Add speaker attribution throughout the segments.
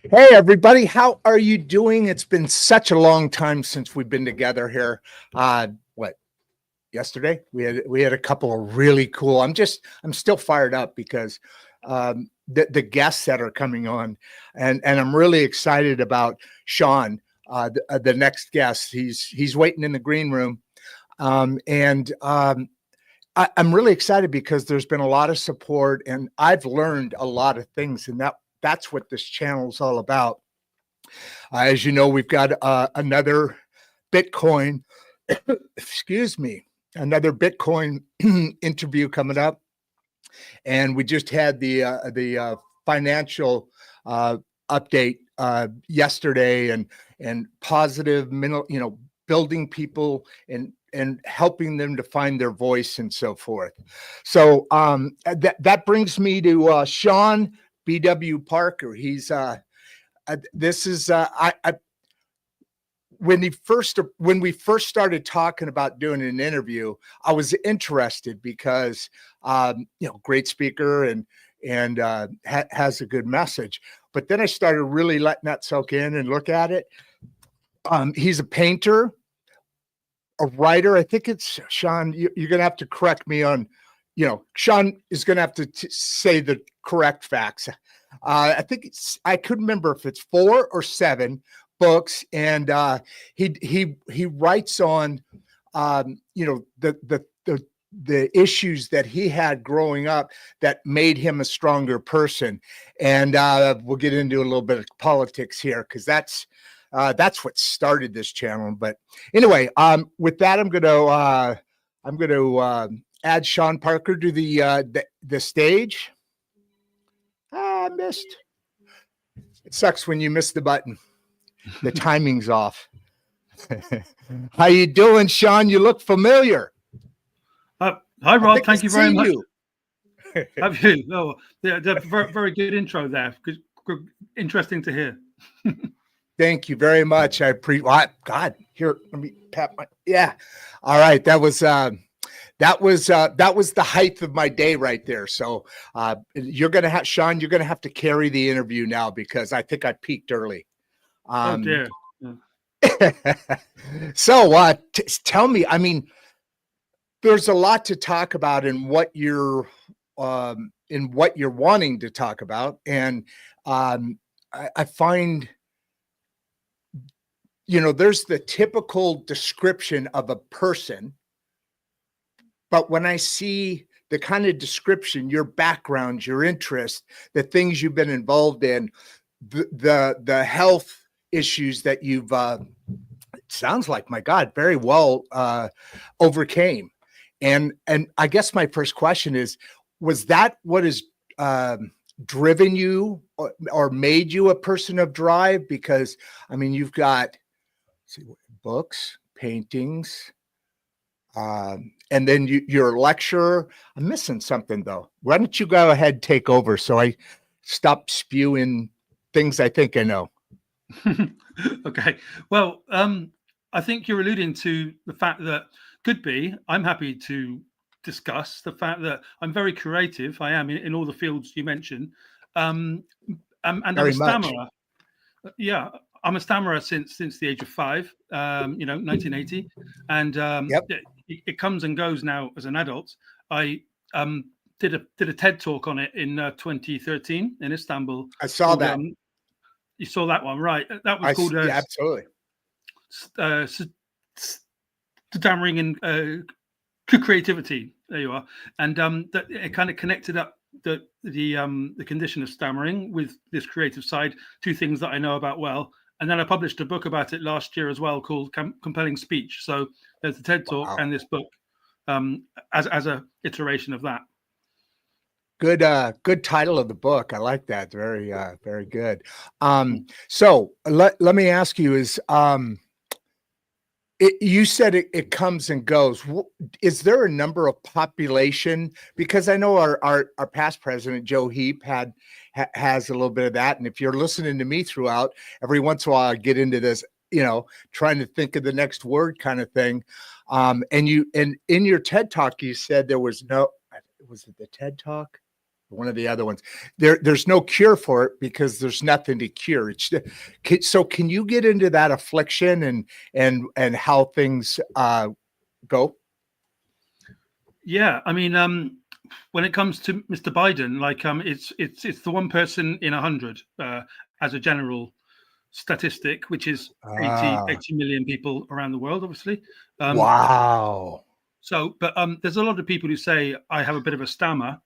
Speaker 1: Hey, everybody. How are you doing? It's been such a long time since we've been together here. What, yesterday? We had a couple of really cool. I'm still fired up because the guests that are coming on, and I'm really excited about Sean, the next guest. He's waiting in the green room. I'm really excited because there's been a lot of support and I've learned a lot of things, and that's what this channel is all about. As you know, we've got another Bitcoin, excuse me, another Bitcoin interview coming up, and we just had the financial update yesterday, and positive mental, building people and helping them to find their voice and so forth. So that brings me to Sean B.W. Parker. He's this is when we first started talking about doing an interview, I was interested because great speaker and has a good message. But then I started really letting that soak in and look at it. He's a painter, a writer. I think it's Sean. You're going to have to correct me on. Sean is going to have to say the correct facts. I think I couldn't remember if it's 4 or 7 books, and he writes on the issues that he had growing up that made him a stronger person. And we'll get into a little bit of politics here because that's what started this channel. But anyway, with that, I'm going to add Sean Parker to the stage. I missed. It sucks when you miss the button. The timing's off. How you doing, Sean? You look familiar.
Speaker 2: Hi, Rod. Thank you very much. Have you? Oh, yeah, very, very good intro there. Good, interesting to hear.
Speaker 1: Thank you very much. I appreciate. God, here, let me pat my. Yeah. All right. That was the height of my day right there. So you're gonna have Sean. You're gonna have to carry the interview now because I think I peaked early.
Speaker 2: Oh dear.
Speaker 1: Yeah. So tell me. I mean, there's a lot to talk about in what you're wanting to talk about, and I find. There's the typical description of a person, but when I see the kind of description, your background, your interest, the things you've been involved in, the health issues that you've, it sounds like, my God, very well overcame. And I guess my first question is, was that what has driven you or made you a person of drive? Because, I mean, you've got books, paintings, and then you're a lecturer. I'm missing something, though. Why don't you go ahead and take over so I stop spewing things I think I know?
Speaker 2: Okay. Well, I think you're alluding to the fact that I'm happy to discuss the fact that I'm very creative. I am in all the fields you mentioned. And I'm a stammerer. Yeah. I'm a stammerer since the age of 5, 1980, and it comes and goes now as an adult. I did a TED talk on it in 2013 in Istanbul.
Speaker 1: I saw that.
Speaker 2: You saw that one, right? That was called
Speaker 1: absolutely
Speaker 2: stammering and creativity. There you are, and that it kind of connected up the condition of stammering with this creative side, 2 things that I know about well. And then I published a book about it last year as well called Compelling Speech. So there's the TED Talk and this book as a iteration of that.
Speaker 1: Good title of the book. I like that. Very, very good. So let me ask you is, you said it comes and goes. Is there a number of population? Because I know our past president, Joe Heap, has a little bit of that. And if you're listening to me throughout, every once in a while I get into this, trying to think of the next word kind of thing. And in your TED Talk, you said there was no, was it the TED Talk? one of the other ones. There's no cure for it because there's nothing to cure. So can you get into that affliction and how things go?
Speaker 2: Yeah, I mean, when it comes to Mr. Biden, like it's the one person in 100 as a general statistic, which is 80 million people around the world, obviously.
Speaker 1: Wow.
Speaker 2: So, but there's a lot of people who say I have a bit of a stammer.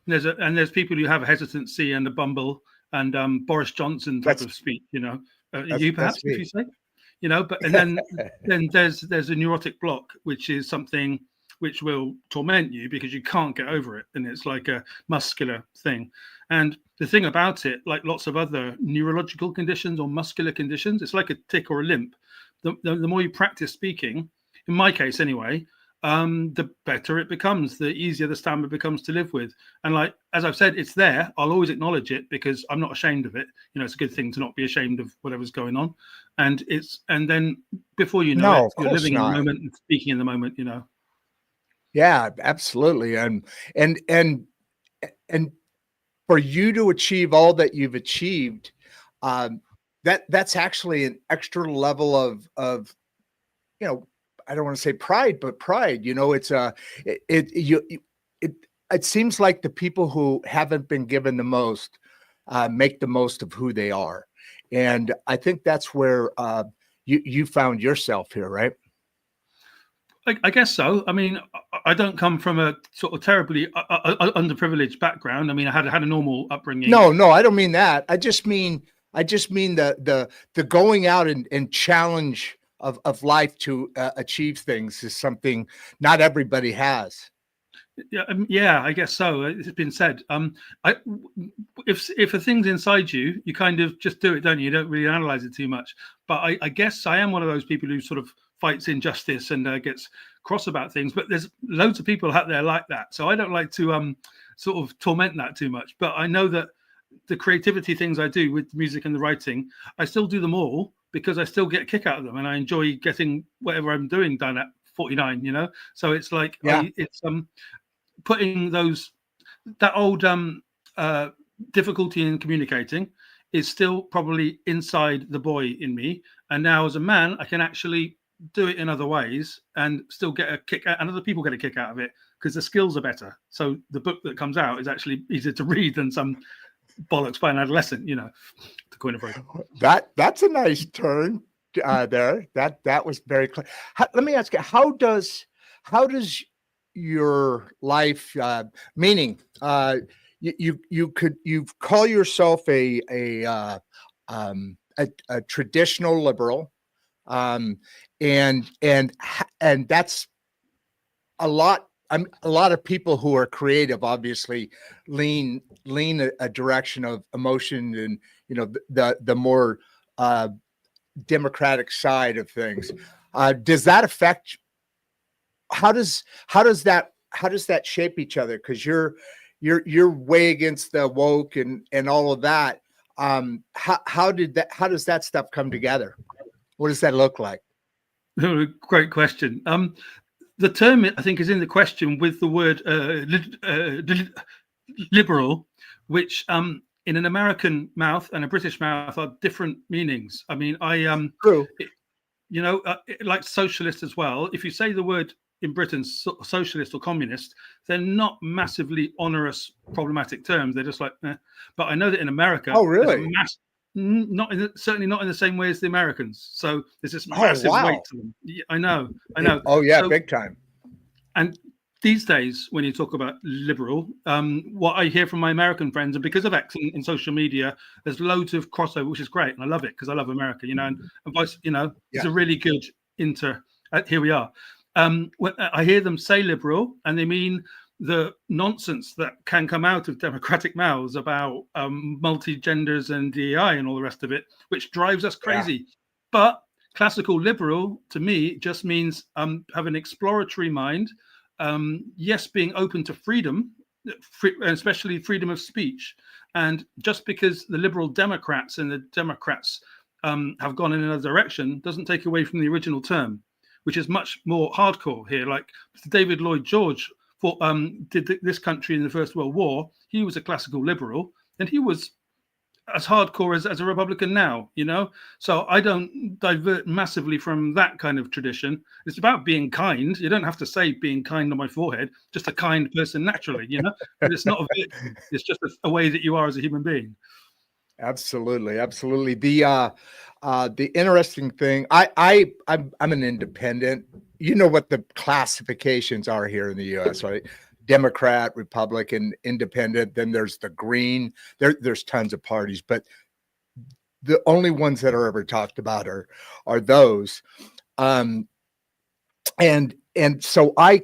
Speaker 2: There's people who have a hesitancy and a bumble and Boris Johnson type of speech, you know. You perhaps, if you say, you know, but and then there's a neurotic block, which is something which will torment you because you can't get over it, and it's like a muscular thing. And the thing about it, like lots of other neurological conditions or muscular conditions, it's like a tick or a limp. The more you practice speaking, in my case anyway, the better it becomes, the easier the stammer becomes to live with. And like, as I've said, it's there. I'll always acknowledge it because I'm not ashamed of it. You know, it's a good thing to not be ashamed of whatever's going on. And then before you know it, you're living in the moment and speaking in the moment, you know.
Speaker 1: Yeah, absolutely. And for you to achieve all that you've achieved, that's actually an extra level of, you know, I don't want to say pride, but pride. You know, it seems like the people who haven't been given the most make the most of who they are, and I think that's where you found yourself here, right?
Speaker 2: I guess so. I mean, I don't come from a sort of terribly underprivileged background. I mean, I had a normal upbringing.
Speaker 1: No, I don't mean that. I just mean the going out and challenge of life to achieve things is something not everybody has.
Speaker 2: Yeah, I guess so. It's been said. If a thing's inside you, you kind of just do it, don't you? You don't really analyze it too much. But I guess I am one of those people who sort of fights injustice and gets cross about things. But there's loads of people out there like that. So I don't like to sort of torment that too much. But I know that the creativity things I do with the music and the writing, I still do them all because I still get a kick out of them, and I enjoy getting whatever I'm doing done at 49. You know, so it's like it's putting that old difficulty in communicating is still probably inside the boy in me, and now as a man I can actually do it in other ways and still get a kick out, and other people get a kick out of it because the skills are better. So the book that comes out is actually easier to read than some bollocks by an adolescent, you know, to coin a phrase.
Speaker 1: That's a nice turn there. That was very clear. Let me ask you, how does your life meaning you call yourself a traditional liberal, and that's a lot. A lot of people who are creative obviously lean a direction of emotion and, you know, the more democratic side of things. Does that affect? How does that shape each other? Because you're way against the woke and all of that. How does that stuff come together? What does that look like?
Speaker 2: Great question. The term, I think, is in the question with the word liberal, which in an American mouth and a British mouth are different meanings. I mean,
Speaker 1: True.
Speaker 2: You know, like socialist as well. If you say the word in Britain, socialist or communist, they're not massively onerous, problematic terms. They're just like, eh. But I know that in America,
Speaker 1: oh really?
Speaker 2: Certainly not in the same way as the Americans. So there's this massive weight to them. I know.
Speaker 1: Oh yeah, so, big time.
Speaker 2: And these days, when you talk about liberal, what I hear from my American friends, and because of X in social media, there's loads of crossover, which is great, and I love it because I love America. You know, and vice, you know, it's a really good here we are. When I hear them say liberal, and they mean the nonsense that can come out of democratic mouths about multi-genders and DEI and all the rest of it, which drives us crazy. Yeah. But classical liberal, to me, just means have an exploratory mind. Yes, being open to freedom, especially freedom of speech. And just because the liberal Democrats and the Democrats have gone in another direction doesn't take away from the original term, which is much more hardcore here. Like David Lloyd George did this country in the First World War, he was a classical liberal, and he was as hardcore as a Republican now, you know? So I don't divert massively from that kind of tradition. It's about being kind. You don't have to say being kind on my forehead, just a kind person naturally, you know? But it's not a virtue. It's just a way that you are as a human being.
Speaker 1: Absolutely, absolutely. The interesting thing, I'm an independent. You know what the classifications are here in the U.S., right? Democrat, Republican, Independent. Then there's the Green. There's tons of parties, but the only ones that are ever talked about are those. And so I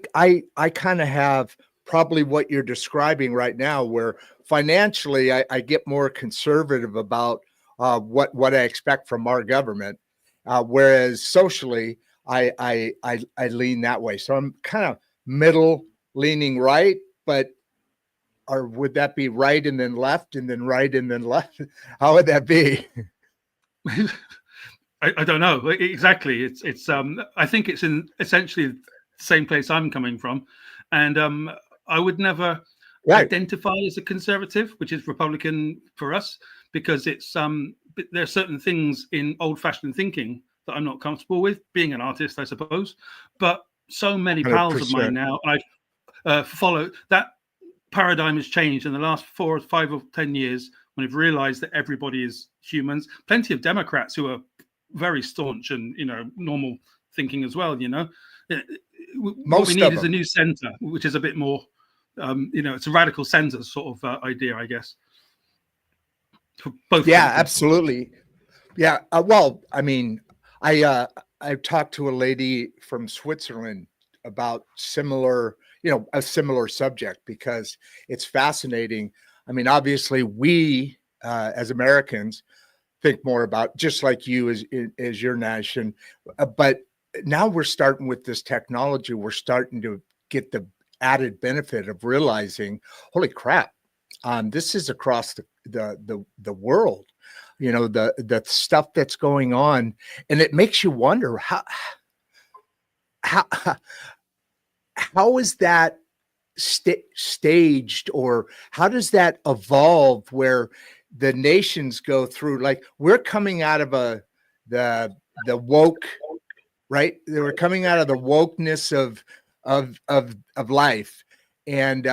Speaker 1: kind of have probably what you're describing right now, where financially I get more conservative about what I expect from our government, whereas socially I lean that way. So I'm kind of middle leaning right, but or would that be right and then left and then right and then left? How would that be?
Speaker 2: I don't know exactly. It's I think it's in essentially the same place I'm coming from, and I would never identify as a conservative, which is Republican for us, because it's there are certain things in old-fashioned thinking that I'm not comfortable with. Being an artist, I suppose, but so many pals
Speaker 1: 100%.
Speaker 2: of mine now, I follow that paradigm has changed in the last 4 or 5 or 10 years when I've realized that everybody is humans. Plenty of Democrats who are very staunch and, you know, normal thinking as well, you know. What we need is a new center, which is a bit more, you know, it's a radical center sort of idea, I guess. For both countries.
Speaker 1: Absolutely. Yeah. Well, I mean, I talked to a lady from Switzerland about similar, you know, a similar subject, because it's fascinating. I mean, obviously we as Americans think more about, just like you as your nation, but now we're starting with this technology. We're starting to get the added benefit of realizing, holy crap, this is across the world. You know, the stuff that's going on, and it makes you wonder how is that staged, or how does that evolve, where the nations go through, like we're coming out of the woke, right? We're coming out of the wokeness of life, and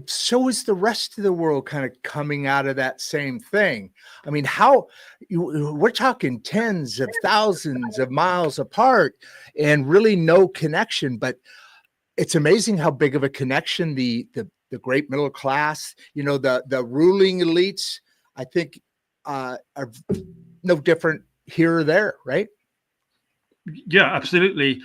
Speaker 1: so is the rest of the world kind of coming out of that same thing. I mean, we're talking tens of thousands of miles apart and really no connection, but it's amazing how big of a connection the great middle class, you know, the ruling elites, I think are no different here or there, right?
Speaker 2: Yeah, absolutely.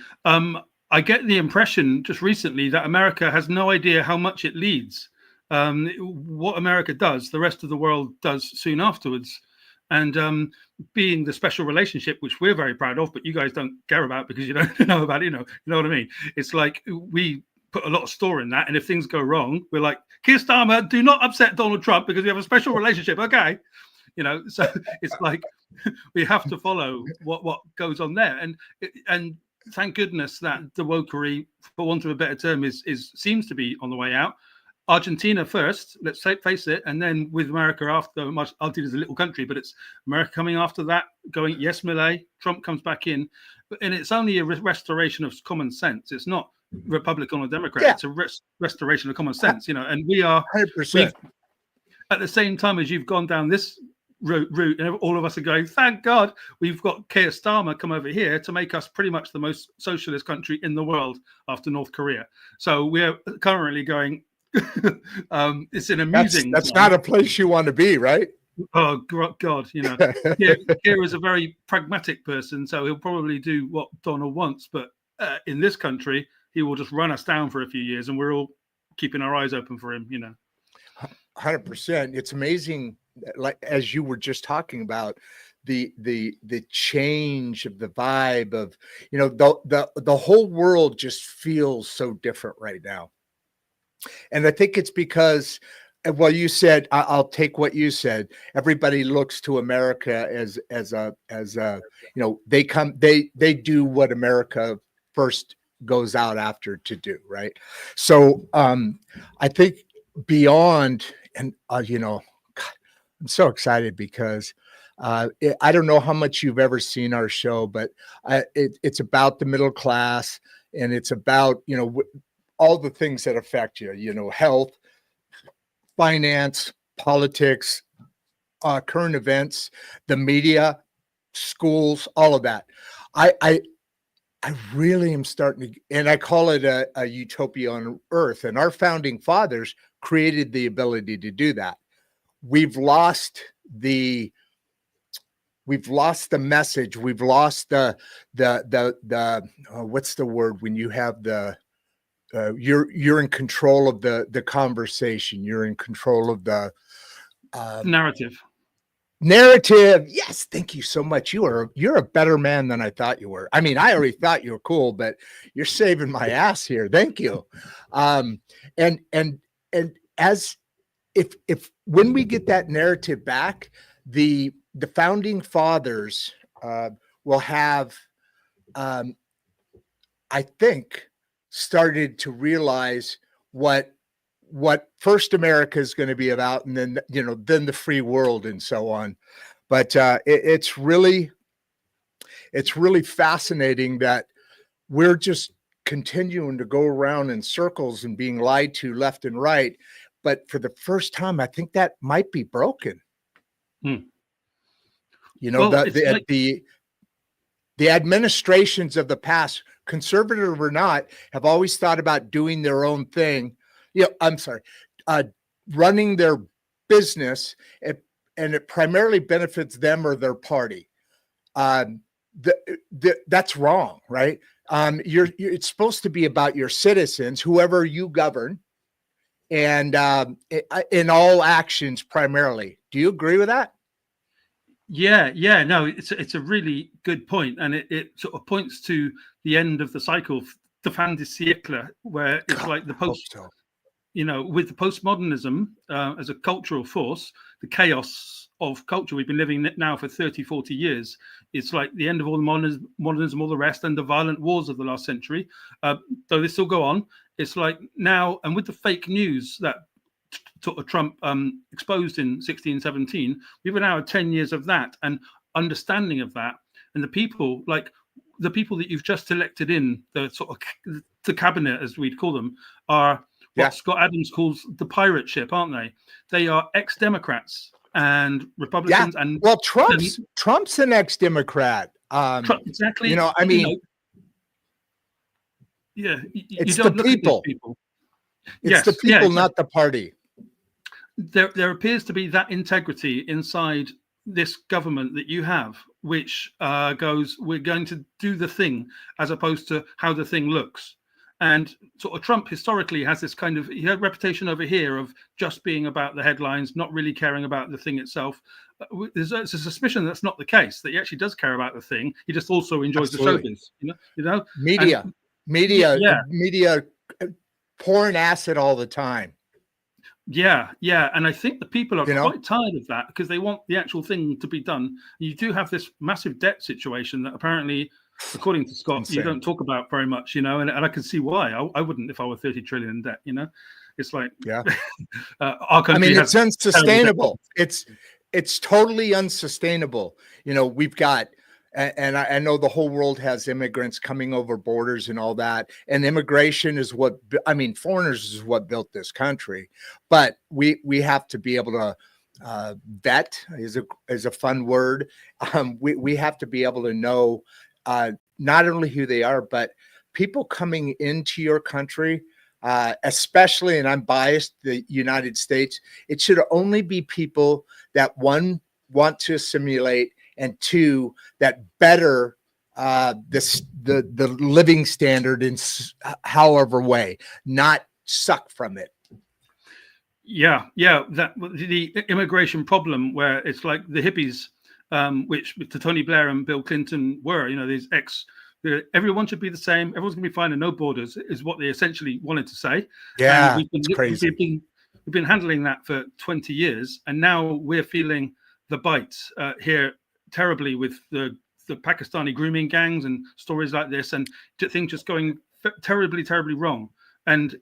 Speaker 2: I get the impression just recently that America has no idea how much it leads. What America does, the rest of the world does soon afterwards. And being the special relationship, which we're very proud of, but you guys don't care about because you don't know about it, you know what I mean? It's like we put a lot of store in that. And if things go wrong, we're like, Keir Starmer, do not upset Donald Trump because we have a special relationship. Okay. You know, so it's like we have to follow what goes on there. And thank goodness that the wokery, for want of a better term, seems to be on the way out. Argentina first, let's face it, and then with America after. Argentina is a little country, but it's America coming after that, going, yes, Milei, Trump comes back in. And it's only a restoration of common sense. It's not Republican or Democrat. Yeah. It's a restoration of common sense, you know, and we are
Speaker 1: 100%.
Speaker 2: At the same time as you've gone down this route, and all of us are going, thank God we've got Keir Starmer come over here to make us pretty much the most socialist country in the world after North Korea. So we're currently going, it's an amusing.
Speaker 1: That's not a place you want to be, right?
Speaker 2: Oh God, you know, Keir is a very pragmatic person, so he'll probably do what Donald wants, but in this country, he will just run us down for a few years, and we're all keeping our eyes open for him, you know.
Speaker 1: 100%. It's amazing, like as you were just talking about, the change of the vibe of, you know, the whole world just feels so different right now. And I think it's because, well, you said, I'll take what you said. Everybody looks to America as a, you know, they do what America first goes out after to do, right? So I think beyond, and God, I'm so excited because I don't know how much you've ever seen our show, but it's about the middle class, and it's about, all the things that affect you, health, finance, politics, current events, the media, schools, all of that. I really am starting to, and I call it a utopia on earth. And our founding fathers created the ability to do that. We've lost the message. We've lost the what's the word when you have the you're in control of the conversation. You're in control of the
Speaker 2: narrative.
Speaker 1: Yes, thank you so much. You're a better man than I thought you were. I mean, I already thought you were cool, but you're saving my ass here. Thank you. And as if when we get that narrative back, the founding fathers will have, I think, started to realize what first America is going to be about, and then then the free world and so on. But it's really fascinating that we're just continuing to go around in circles and being lied to left and right. But for the first time, I think that might be broken.
Speaker 2: Well,
Speaker 1: the administrations of the past, conservative or not, have always thought about doing their own thing. Running their business, and it primarily benefits them or their party. That's wrong, right? It's supposed to be about your citizens, whoever you govern, and in all actions primarily. Do you agree with that?
Speaker 2: Yeah, no, it's a really good point, and it sort of points to the end of the cycle, the fin du siècle, where it's like the post. With the postmodernism as a cultural force, the chaos of culture we've been living now for 30, 40 years, it's like the end of all the modernism, all the rest, and the violent wars of the last century. Though they still go on, it's like now, and with the fake news that Trump exposed in 16, 17, we've now had 10 years of that and understanding of that. And the people that you've just elected in the sort of the cabinet, as we'd call them, are what Scott Adams calls the pirate ship, aren't they? They are ex-Democrats and Republicans.
Speaker 1: Yeah. And Trump's an ex-Democrat.
Speaker 2: Exactly.
Speaker 1: It's the people. It's the people, not the party.
Speaker 2: There appears to be that integrity inside this government that you have, which goes, we're going to do the thing as opposed to how the thing looks. And sort of Trump historically has this kind of, he had a reputation over here of just being about the headlines, not really caring about the thing itself. There's a suspicion that's not the case, that he actually does care about the thing. He just also enjoys the showbiz,
Speaker 1: media pouring acid all the time.
Speaker 2: Yeah. And I think the people are quite tired of that because they want the actual thing to be done. You do have this massive debt situation that apparently, according to Scott, you don't talk about very much, and I can see why. I wouldn't if I were 30 trillion in debt, It's like, our country
Speaker 1: it's unsustainable. It's totally unsustainable. We've got, and I know the whole world has immigrants coming over borders and all that. And immigration is foreigners is what built this country. But we have to be able to vet is a fun word. We have to be able to know not only who they are, but people coming into your country, especially, and I'm biased, the United States, it should only be people that, one, want to assimilate, and two, that better the living standard in however way, not suck from it.
Speaker 2: Yeah. That the immigration problem, where it's like the hippies, which to Tony Blair and Bill Clinton were, these everyone should be the same. Everyone's going to be fine and no borders is what they essentially wanted to say.
Speaker 1: Yeah,
Speaker 2: it's
Speaker 1: crazy.
Speaker 2: We've been handling that for 20 years, and now we're feeling the bite here terribly with the Pakistani grooming gangs and stories like this, and things just going terribly, terribly wrong. And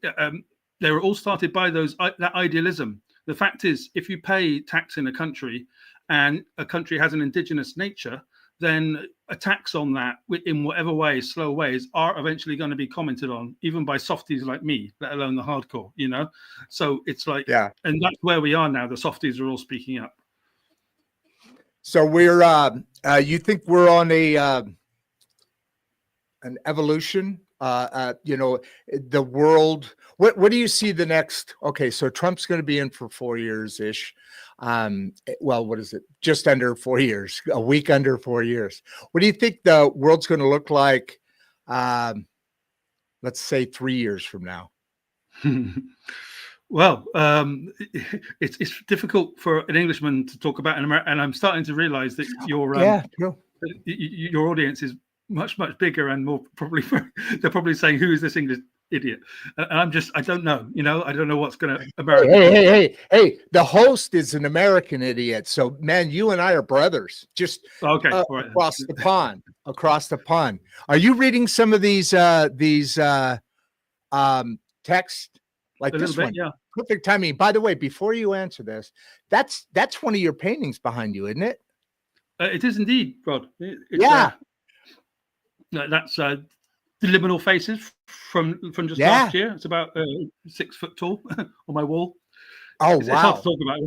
Speaker 2: they were all started by that idealism. The fact is, if you pay tax in a country and a country has an indigenous nature, then attacks on that in whatever way, slow ways, are eventually going to be commented on, even by softies like me, let alone the hardcore, So it's like,
Speaker 1: Yeah.
Speaker 2: and that's where we are now. The softies are all speaking up.
Speaker 1: So we're, you think we're on an evolution? The world. What do you see the next? Okay, so Trump's going to be in for 4 years ish. Well, what is it? Just under 4 years, a week under 4 years. What do you think the world's going to look like? Let's say 3 years from now.
Speaker 2: Well, it's difficult for an Englishman to talk about in America, and I'm starting to realize that your audience is much bigger and more probably. They're probably saying, "Who is this English idiot?" And I don't know. I don't know what's going to America.
Speaker 1: Hey! The host is an American idiot. So, man, you and I are brothers. Just
Speaker 2: okay,
Speaker 1: right. Across the pond. Across the pond. Are you reading some of these text like this one?
Speaker 2: Yeah.
Speaker 1: Perfect timing. By the way, before you answer this, that's one of your paintings behind you, isn't it?
Speaker 2: It is indeed, Rod.
Speaker 1: Yeah.
Speaker 2: That's the liminal faces from just last year. It's about 6 foot tall on my wall.
Speaker 1: Oh,
Speaker 2: it's hard to talk about.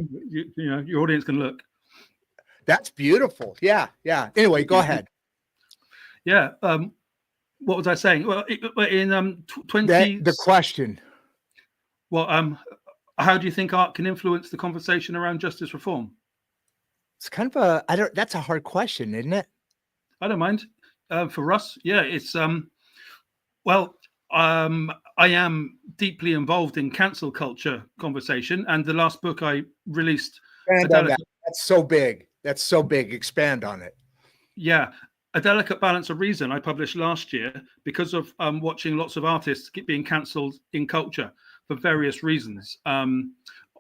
Speaker 2: Your audience can look.
Speaker 1: That's beautiful. Yeah. Anyway, go ahead.
Speaker 2: Yeah. What was I saying? Well, in 20.
Speaker 1: The question.
Speaker 2: Well, how do you think art can influence the conversation around justice reform?
Speaker 1: It's kind of that's a hard question, isn't it?
Speaker 2: I don't mind. For us, yeah, it's I am deeply involved in cancel culture conversation, and the last book I released.
Speaker 1: That's so big. Expand on it.
Speaker 2: Yeah, A Delicate Balance of Reason I published last year because of watching lots of artists being cancelled in culture for various reasons.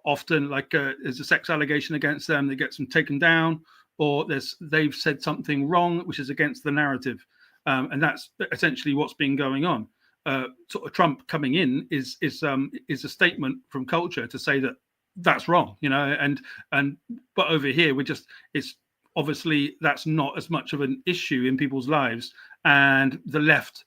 Speaker 2: Often, like there's a sex allegation against them, that gets them taken down, or they've said something wrong which is against the narrative, and that's essentially what's been going on. Sort of Trump coming in is a statement from culture to say that that's wrong, but over here it's obviously that's not as much of an issue in people's lives, and the left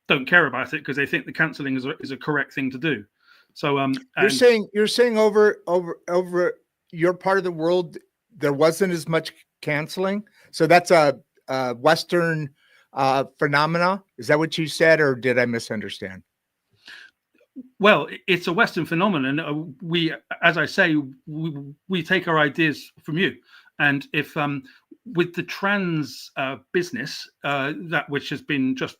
Speaker 2: don't care about it because they think the cancelling is a correct thing to do. So
Speaker 1: you're saying over your part of the world there wasn't as much canceling, so that's a Western phenomena. Is that what you said, or did I misunderstand?
Speaker 2: Well, it's a Western phenomenon. We, as I say, we take our ideas from you, and if with the trans business that which has been just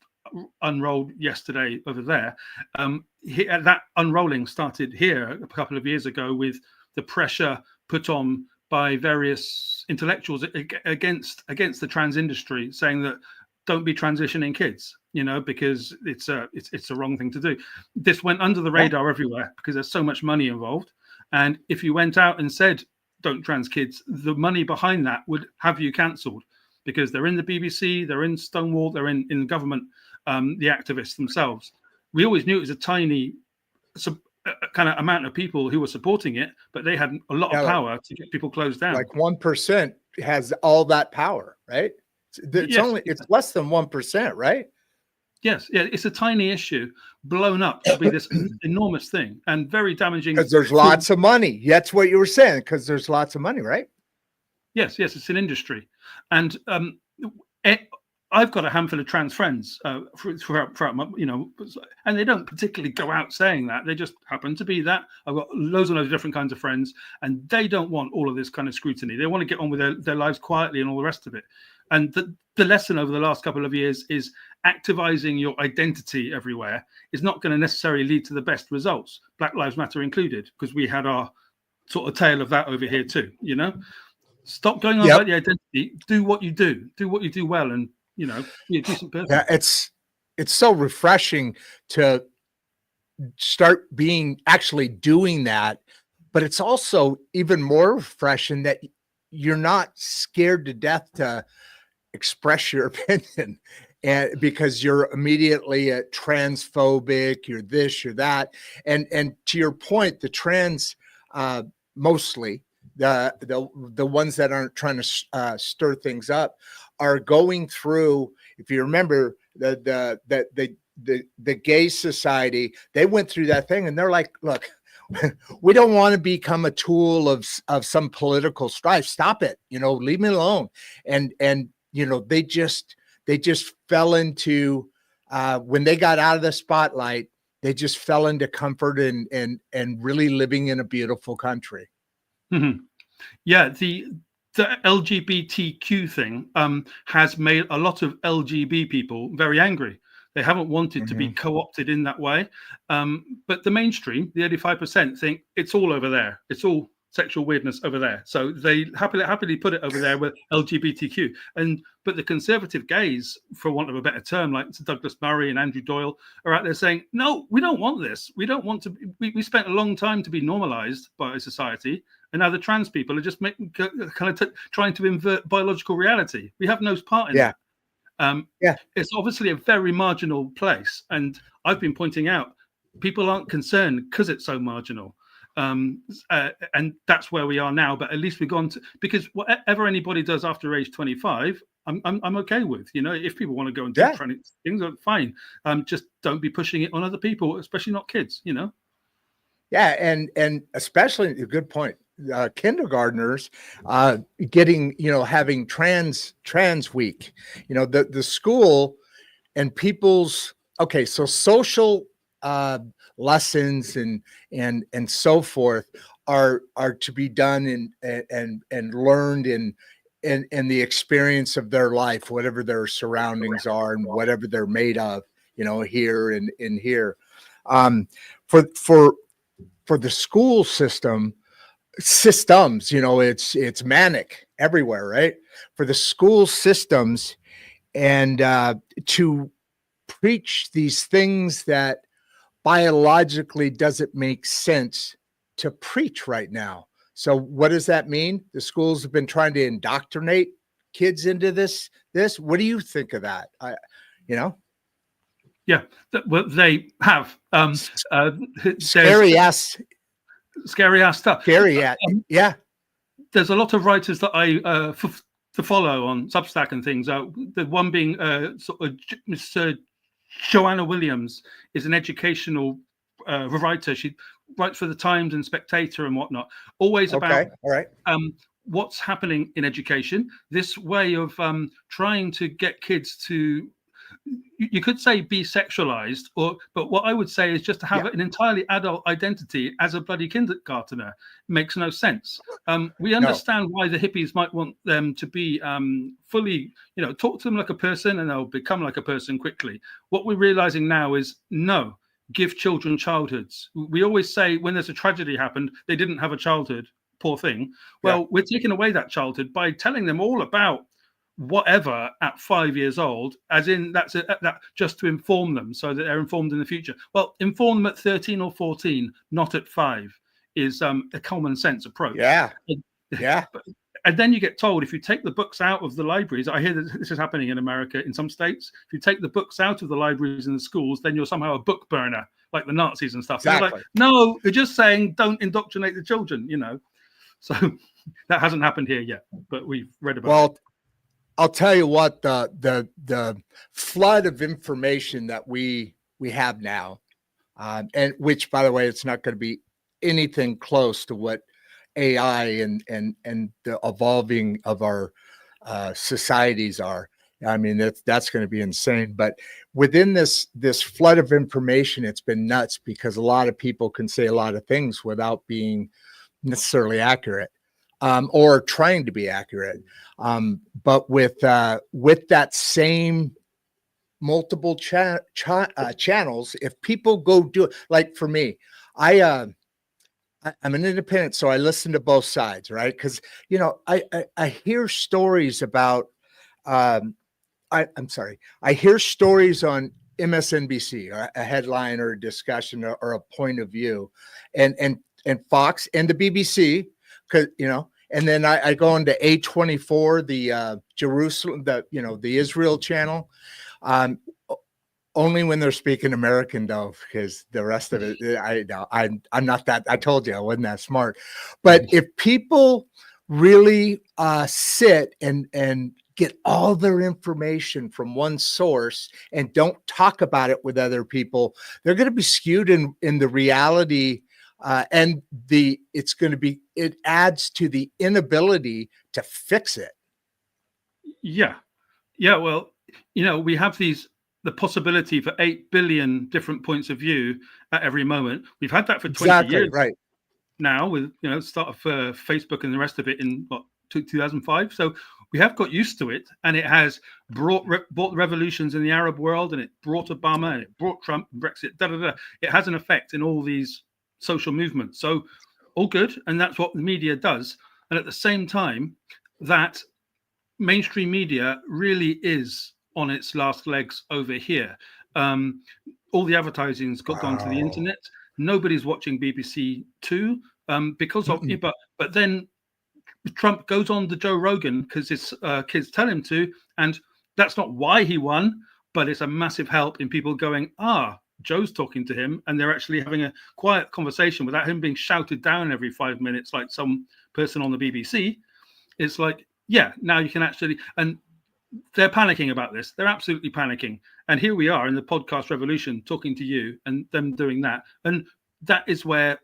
Speaker 2: unrolled yesterday over there, that unrolling started here a couple of years ago with the pressure put on by various intellectuals against the trans industry, saying that don't be transitioning kids, because it's the wrong thing to do. This went under the radar everywhere because there's so much money involved, and if you went out and said don't trans kids, the money behind that would have you cancelled because they're in the BBC, they're in Stonewall, they're in government, the activists themselves. We always knew it was a tiny kind of amount of people who were supporting it, but they had a lot of power to get people closed down.
Speaker 1: Like 1% has all that power, right? It's less than 1%, right?
Speaker 2: Yes, yeah, it's a tiny issue blown up to be this enormous thing and very damaging.
Speaker 1: Because there's lots of money. That's what you were saying. Because there's lots of money, right?
Speaker 2: Yes, it's an industry, and I've got a handful of trans friends throughout my, and they don't particularly go out saying that. They just happen to be that. I've got loads and loads of different kinds of friends, and they don't want all of this kind of scrutiny. They want to get on with their lives quietly and all the rest of it. And the lesson over the last couple of years is activizing your identity everywhere is not going to necessarily lead to the best results, Black Lives Matter included, because we had our sort of tale of that over here too, Stop going on about the identity. Do what you do well, and be a decent person.
Speaker 1: Yeah, it's so refreshing to start actually doing that, but it's also even more refreshing that you're not scared to death to express your opinion. and because you're immediately transphobic, you're this, you're that, and to your point, the trans, mostly the ones that aren't trying to stir things up, are going through. If you remember the gay society, they went through that thing, and they're like, look, we don't want to become a tool of some political strife. Stop it, leave me alone. And they just fell into, when they got out of the spotlight, they just fell into comfort and really living in a beautiful country.
Speaker 2: Mm-hmm. Yeah, the LGBTQ thing has made a lot of LGB people very angry. They haven't wanted to be co-opted in that way. But the mainstream, the 85%, think it's all over there. It's all sexual weirdness over there. So they happily put it over there with LGBTQ. But the conservative gays, for want of a better term, like Douglas Murray and Andrew Doyle, are out there saying, no, we don't want this. We don't want to. We spent a long time to be normalized by society. And now the trans people are just trying to invert biological reality. We have no part in that. It's obviously a very marginal place. And I've been pointing out, people aren't concerned because it's so marginal. And that's where we are now. But at least we've gone to, because whatever anybody does after age 25, I'm okay with. If people want to go and do trans things, fine. Just don't be pushing it on other people, especially not kids.
Speaker 1: Yeah, and especially a good point. Kindergartners getting, having trans week, the school and people's, so social lessons and so forth are to be done and learned in the experience of their life, whatever their surroundings are and whatever they're made of, here and in here. For the school systems, it's manic everywhere, right? For the school systems, and to preach these things that biologically doesn't make sense to preach right now. So what does that mean? The schools have been trying to indoctrinate kids into this. What do you think of that?
Speaker 2: Yeah, well, they have
Speaker 1: scary ass
Speaker 2: stuff.
Speaker 1: Yeah.
Speaker 2: There's a lot of writers that I to follow on Substack and things. The one being Mr. Joanna Williams is an educational writer. She writes for the Times and Spectator and whatnot. Always about what's happening in education. This way of trying to get kids to, you could say, be sexualized, but what I would say is just to have an entirely adult identity as a bloody kindergartner. Makes no sense. We understand why the hippies might want them to be fully, talk to them like a person and they'll become like a person quickly. What we're realizing now is no, give children childhoods. We always say when there's a tragedy happened, they didn't have a childhood, poor thing. Well, we're taking away that childhood by telling them all about whatever at 5 years old, as in that just to inform them so that they're informed in the future. Well, inform them at 13 or 14, not at 5, is a common sense approach. And then you get told, if you take the books out of the libraries, I hear that this is happening in America in some states, if you take the books out of the libraries and the schools, then you're somehow a book burner, like the Nazis and stuff.
Speaker 1: Exactly.
Speaker 2: And like, no, they're just saying don't indoctrinate the children, So that hasn't happened here yet, but we've read about it.
Speaker 1: I'll tell you what, the flood of information that we have now, and which, by the way, it's not going to be anything close to what AI and the evolving of our societies are. I mean, that's going to be insane. But within this flood of information, it's been nuts because a lot of people can say a lot of things without being necessarily accurate. Or trying to be accurate, but with that same multiple channels, if people go do it, like for me, I'm an independent, so I listen to both sides, right? Because I hear stories about, I hear stories on MSNBC, or a headline or a discussion or a point of view, and Fox and the BBC. Because and then I go into A24, the Jerusalem, the Israel channel. Only when they're speaking American, though, because the rest of it, I'm not that. I told you I wasn't that smart. But if people really sit and get all their information from one source and don't talk about it with other people, they're going to be skewed in the reality, and it adds to the inability to fix it.
Speaker 2: Yeah. Well, we have the possibility for 8 billion different points of view at every moment. We've had that for 20 years
Speaker 1: right
Speaker 2: now with, start of Facebook and the rest of it in 2005. So we have got used to it, and it has brought revolutions in the Arab world, and it brought Obama, and it brought Trump, Brexit, It has an effect in all these social movements. So all good. And that's what the media does. And at the same time, that mainstream media really is on its last legs over here. All the advertising's gone to the internet. Nobody's watching BBC Two because of it. But then Trump goes on to Joe Rogan because his kids tell him to, and that's not why he won, but it's a massive help in people going, Joe's talking to him, and they're actually having a quiet conversation without him being shouted down every 5 minutes like some person on the BBC. It's like, now you can actually, and they're panicking about this. They're absolutely panicking. And here we are in the podcast revolution talking to you and them doing that. And that is where,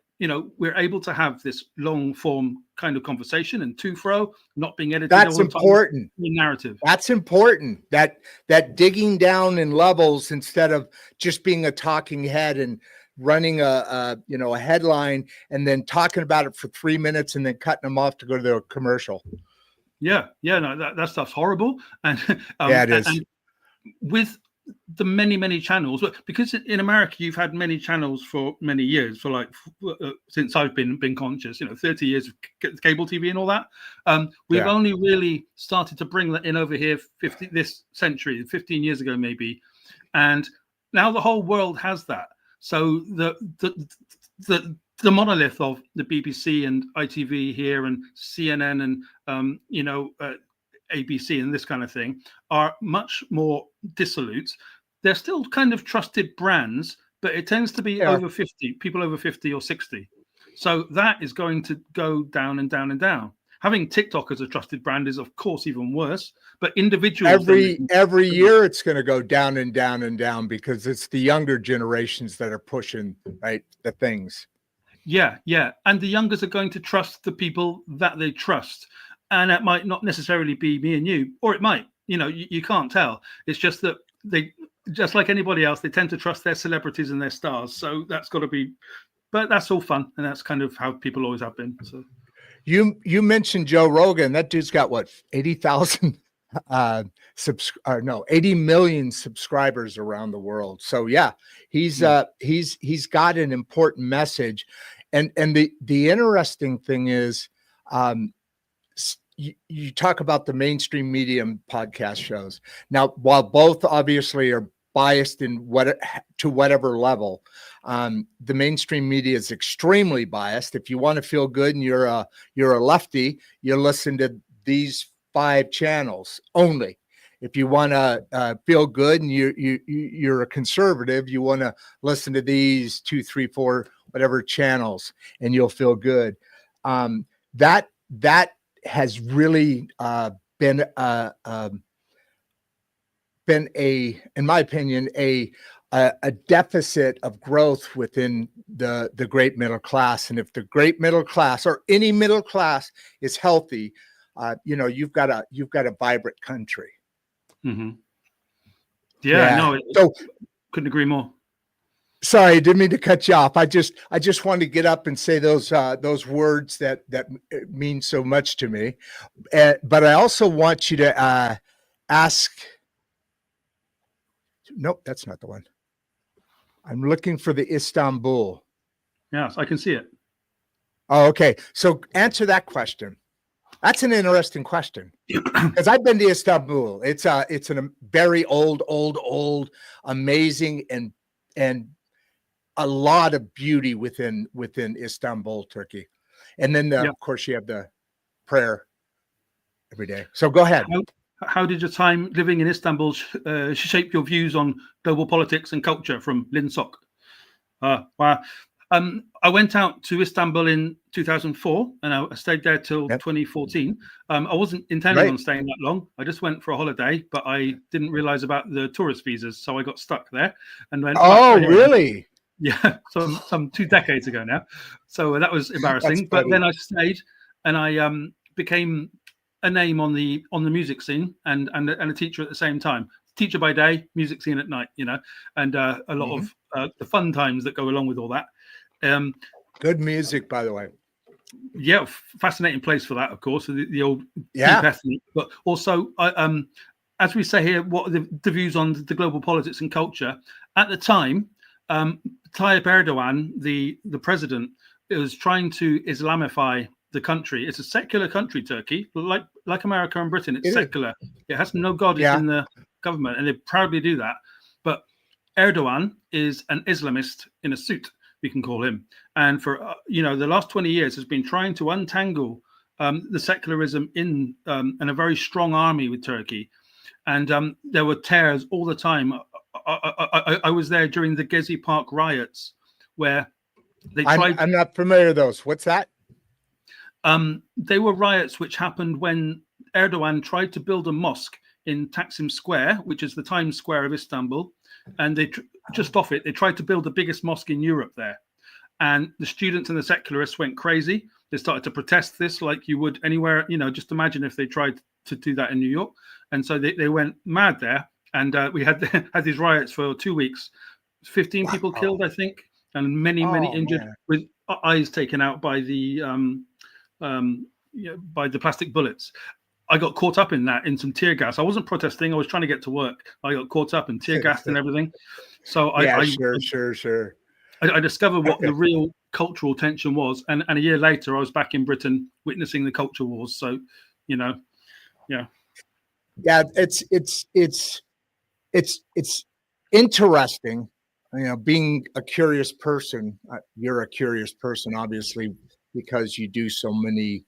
Speaker 2: we're able to have this long form kind of conversation and to-fro, not being edited.
Speaker 1: That's important.
Speaker 2: Narrative.
Speaker 1: That's important. That digging down in levels instead of just being a talking head and running a headline and then talking about it for 3 minutes and then cutting them off to go to the commercial.
Speaker 2: No, that stuff's horrible. And
Speaker 1: it is.
Speaker 2: And with the many channels, because in America you've had many channels for many years, for like since I've been conscious, 30 years of cable TV and all that. We've only really started to bring that in over here this century, 15 years ago maybe, and now the whole world has that. So the monolith of the BBC and ITV here and CNN and ABC and this kind of thing are much more dissolute. They're still kind of trusted brands, but it tends to be over 50, people over 50 or 60. So that is going to go down and down and down. Having TikTok as a trusted brand is, of course, even worse. But individuals
Speaker 1: every year it's going to go down and down and down because it's the younger generations that are pushing the things.
Speaker 2: Yeah. And the youngers are going to trust the people that they trust. And that might not necessarily be me and you, or it might, you can't tell. It's just that they, just like anybody else, they tend to trust their celebrities and their stars. So that's got to be, but that's all fun. And that's kind of how people always have been. So
Speaker 1: you mentioned Joe Rogan. That dude's got what, 80,000 80 million subscribers around the world. So he's got an important message. And the interesting thing is, you talk about the mainstream medium podcast shows. Now, while both obviously are biased in to whatever level, the mainstream media is extremely biased. If you want to feel good and you're a lefty, you listen to these 5 channels only. If you want to feel good and you're a conservative, you want to listen to these 2, 3, 4, whatever channels, and you'll feel good. That has really been in my opinion, a deficit of growth within the great middle class. And if the great middle class or any middle class is healthy, you've got a vibrant country.
Speaker 2: Mm-hmm. No, so couldn't agree more.
Speaker 1: Sorry, I didn't mean to cut you off. I just wanted to get up and say those words that mean so much to me. But I also want you to ask. Nope, that's not the one. I'm looking for the Istanbul.
Speaker 2: Yes, I can see it.
Speaker 1: Oh, okay. So answer that question. That's an interesting question because I've been to Istanbul. It's a very old, amazing and a lot of beauty within Istanbul, Turkey. And then of course you have the prayer every day. So go ahead.
Speaker 2: How did your time living in Istanbul shape your views on global politics and culture? From Lynn Sock. Wow. I went out to Istanbul in 2004 and I stayed there till
Speaker 1: Yep.
Speaker 2: 2014. I wasn't intending on staying that long. I just went for a holiday, but I didn't realize about the tourist visas. So I got stuck there and went,
Speaker 1: Oh, really?
Speaker 2: Yeah, some 2 decades ago now. So that was embarrassing. But
Speaker 1: funny.
Speaker 2: then I stayed and I became a name on the music scene and a teacher at the same time. Teacher by day, music scene at night, and a lot of the fun times that go along with all that.
Speaker 1: Good music, by the way.
Speaker 2: Yeah, fascinating place for that, of course, the old deep ethnic. But also, as we say here, what are the views on the global politics and culture? At the time, Tayyip Erdogan, the president, was trying to Islamify the country. It's a secular country, Turkey, like America and Britain. It's secular. It has no God in the government, and they proudly do that. But Erdogan is an Islamist in a suit, we can call him. And for the last 20 years has been trying to untangle the secularism in and a very strong army with Turkey. And there were tears all the time. I was there during the Gezi Park riots, where they tried.
Speaker 1: I'm not familiar with those. What's that?
Speaker 2: They were riots which happened when Erdogan tried to build a mosque in Taksim Square, which is the Times Square of Istanbul, and they just off it, they tried to build the biggest mosque in Europe there. And the students and the secularists went crazy. They started to protest this like you would anywhere. Just imagine if they tried to do that in New York. And so they went mad there. And we had these riots for 2 weeks. 15 people killed, I think, and many injured, with eyes taken out by the plastic bullets. I got caught up in that, in some tear gas. I wasn't protesting. I was trying to get to work. I got caught up in tear gas and everything. So
Speaker 1: sure.
Speaker 2: I discovered what the real cultural tension was. And a year later, I was back in Britain witnessing the culture wars. So, yeah.
Speaker 1: Yeah, it's interesting, being a curious person. You're a curious person, obviously, because you do so many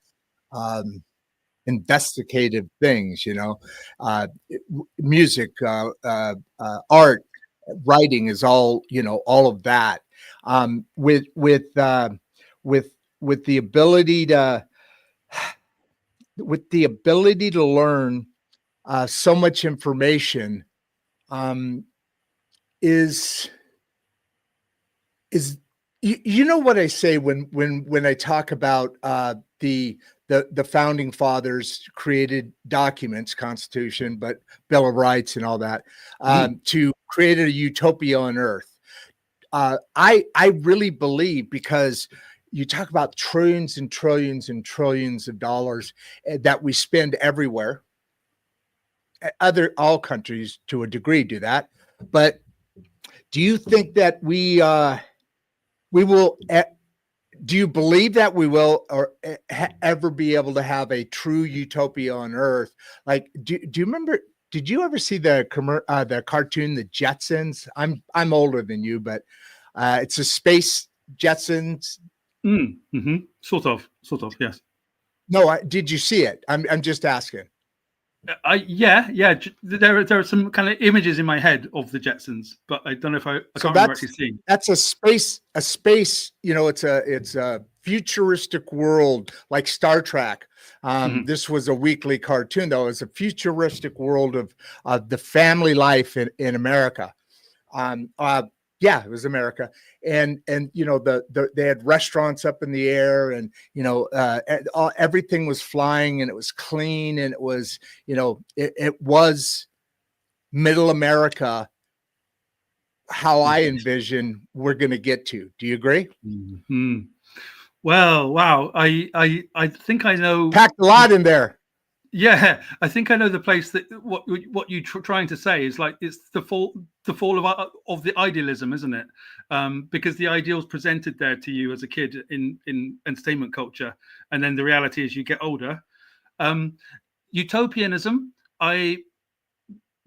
Speaker 1: investigative things, music, art, writing is all, all of that. With the ability to learn so much information, is what I say when I talk about the founding fathers created documents, Constitution, but Bill of Rights and all that, to create a utopia on earth. I really believe, because you talk about trillions and trillions and trillions of dollars that we spend everywhere. All countries to a degree do that, but do you think that we will? Do you believe that we will ever be able to have a true utopia on Earth? Like, do you remember? Did you ever see the cartoon, The Jetsons? I'm older than you, but it's a space Jetsons.
Speaker 2: Sort of, yes.
Speaker 1: No, did you see it? I'm just asking.
Speaker 2: Yeah. There are some kind of images in my head of the Jetsons, but I don't know if I can't remember actually seeing.
Speaker 1: That's a space. It's a futuristic world like Star Trek. This was a weekly cartoon, though. It was a futuristic world of the family life in America. Yeah, it was America, and they had restaurants up in the air, and everything was flying, and it was clean, and it was it was middle America, how I envision we're going to get to. Do you agree?
Speaker 2: Well, wow, I think I know.
Speaker 1: Packed a lot in there.
Speaker 2: Yeah, I think I know the place that what you're trying to say is like it's the fall of the idealism, isn't it? Because the ideals presented there to you as a kid in entertainment culture, and then the reality as you get older. Utopianism, I'm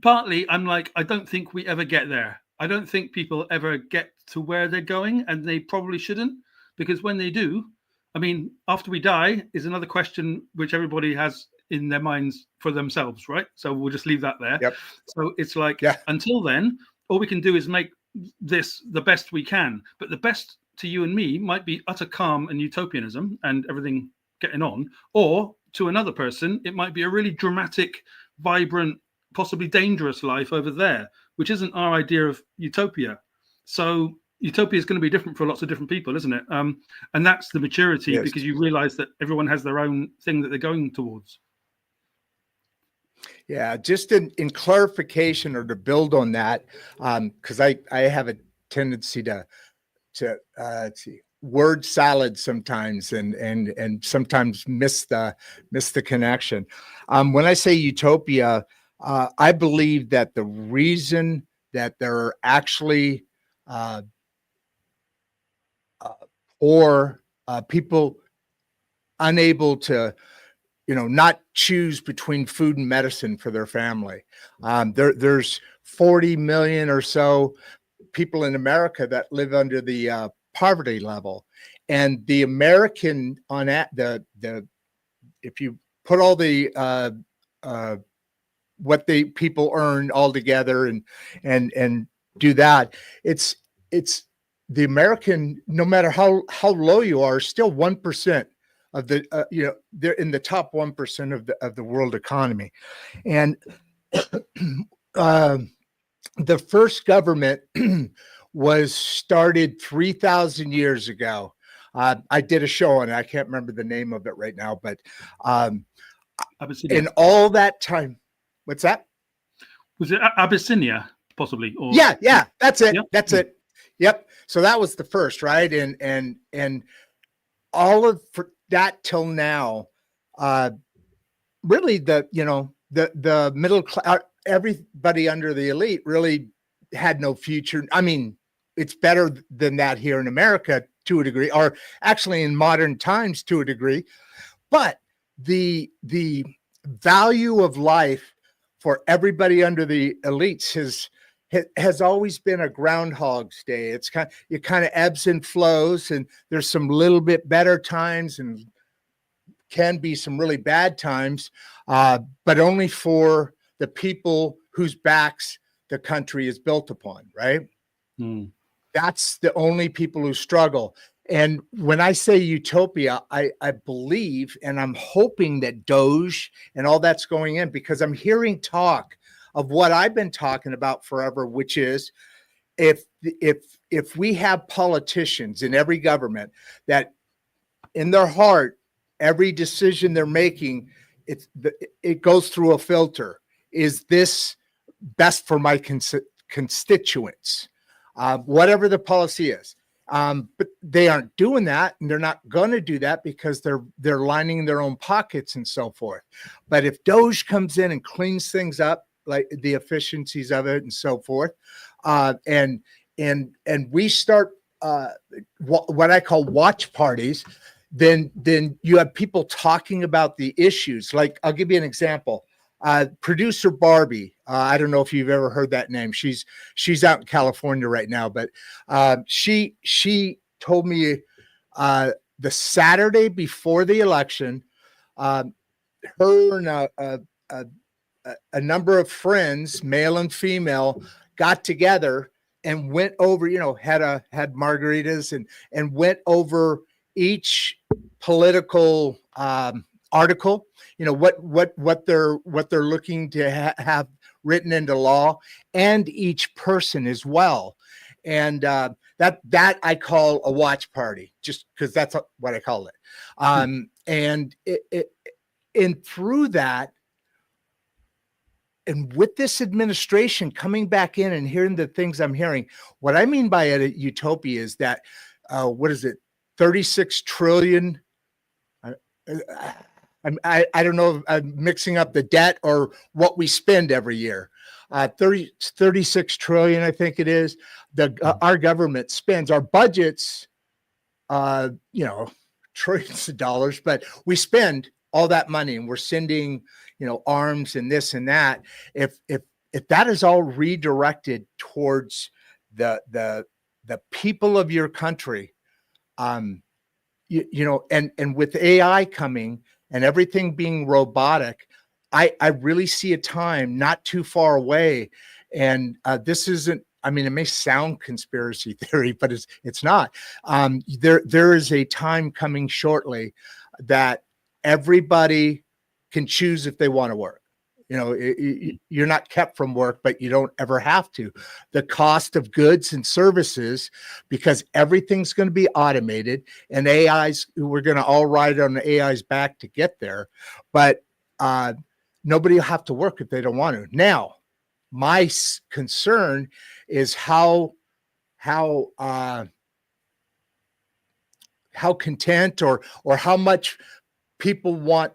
Speaker 2: like, I don't think we ever get there. I don't think people ever get to where they're going, and they probably shouldn't, because when they do, I mean, after we die is another question which everybody has in their minds for themselves, right? So we'll just leave that there.
Speaker 1: Yep.
Speaker 2: So it's like,
Speaker 1: Yeah.
Speaker 2: until then, all we can do is make this the best we can. But the best to you and me might be utter calm and utopianism and everything getting on, or to another person, it might be a really dramatic, vibrant, possibly dangerous life over there, which isn't our idea of utopia. So utopia is going to be different for lots of different people, isn't it? And that's the maturity,
Speaker 1: Yes.
Speaker 2: because you realize that everyone has their own thing that they're going towards.
Speaker 1: Yeah, just in clarification or to build on that, because I have a tendency to let's see, word salad sometimes and sometimes miss the connection. When I say utopia, I believe that the reason that there are actually people unable to, not choose between food and medicine for their family. There's 40 million or so people in America that live under the poverty level, and the American on the if you put all the what the people earn all together and do that, it's the American, no matter how low you are, still 1% of the they're in the top 1% of the world economy. And the first government was started 3,000 years ago. I did a show on it. I can't remember the name of it right now, but in all that time, what's that?
Speaker 2: Was it Abyssinia, possibly? Or
Speaker 1: yeah, that's it.
Speaker 2: Yeah.
Speaker 1: That's it. Yep. So that was the first, right? And all of that till now, really the middle class, everybody under the elite really had no future. I mean, it's better than that here in America to a degree, or actually in modern times to a degree. But the value of life for everybody under the elites has always been a Groundhog's Day. It kind of ebbs and flows, and there's some little bit better times and can be some really bad times, but only for the people whose backs the country is built upon, right? That's the only people who struggle. And when I say utopia, I believe, and I'm hoping that Doge and all that's going in, because I'm hearing talk of what I've been talking about forever, which is if we have politicians in every government that in their heart, every decision they're making, it goes through a filter. Is this best for my constituents? Whatever the policy is. But they aren't doing that, and they're not going to do that because they're lining their own pockets and so forth. But if Doge comes in and cleans things up, like the efficiencies of it and so forth, and we start what I call watch parties, then you have people talking about the issues. Like, I'll give you an example. Producer Barbie, I don't know if you've ever heard that name. She's out in California right now, but she told me the Saturday before the election, her and a number of friends, male and female, got together and went over, had margaritas and went over each political article, what they're looking to have written into law, and each person as well. And that I call a watch party, just because that's what I call it. And and through that, and with this administration coming back in and hearing the things I'm hearing, what I mean by a utopia is that, what is it, 36 trillion? I don't know if I'm mixing up the debt or what we spend every year. 36 trillion, I think it is. Our government spends, our budgets, trillions of dollars, but we spend all that money, and we're sending, arms and this and that. If that is all redirected towards the people of your country, and with AI coming, and everything being robotic, I really see a time not too far away. And this isn't, I mean, it may sound conspiracy theory, but it's not. There is a time coming shortly that everybody can choose if they want to work. You know, you're not kept from work, but you don't ever have to. The cost of goods and services, because everything's going to be automated, and AIs, we're going to all ride on the AI's back to get there. But nobody will have to work if they don't want to. Now, my concern is how content or how much people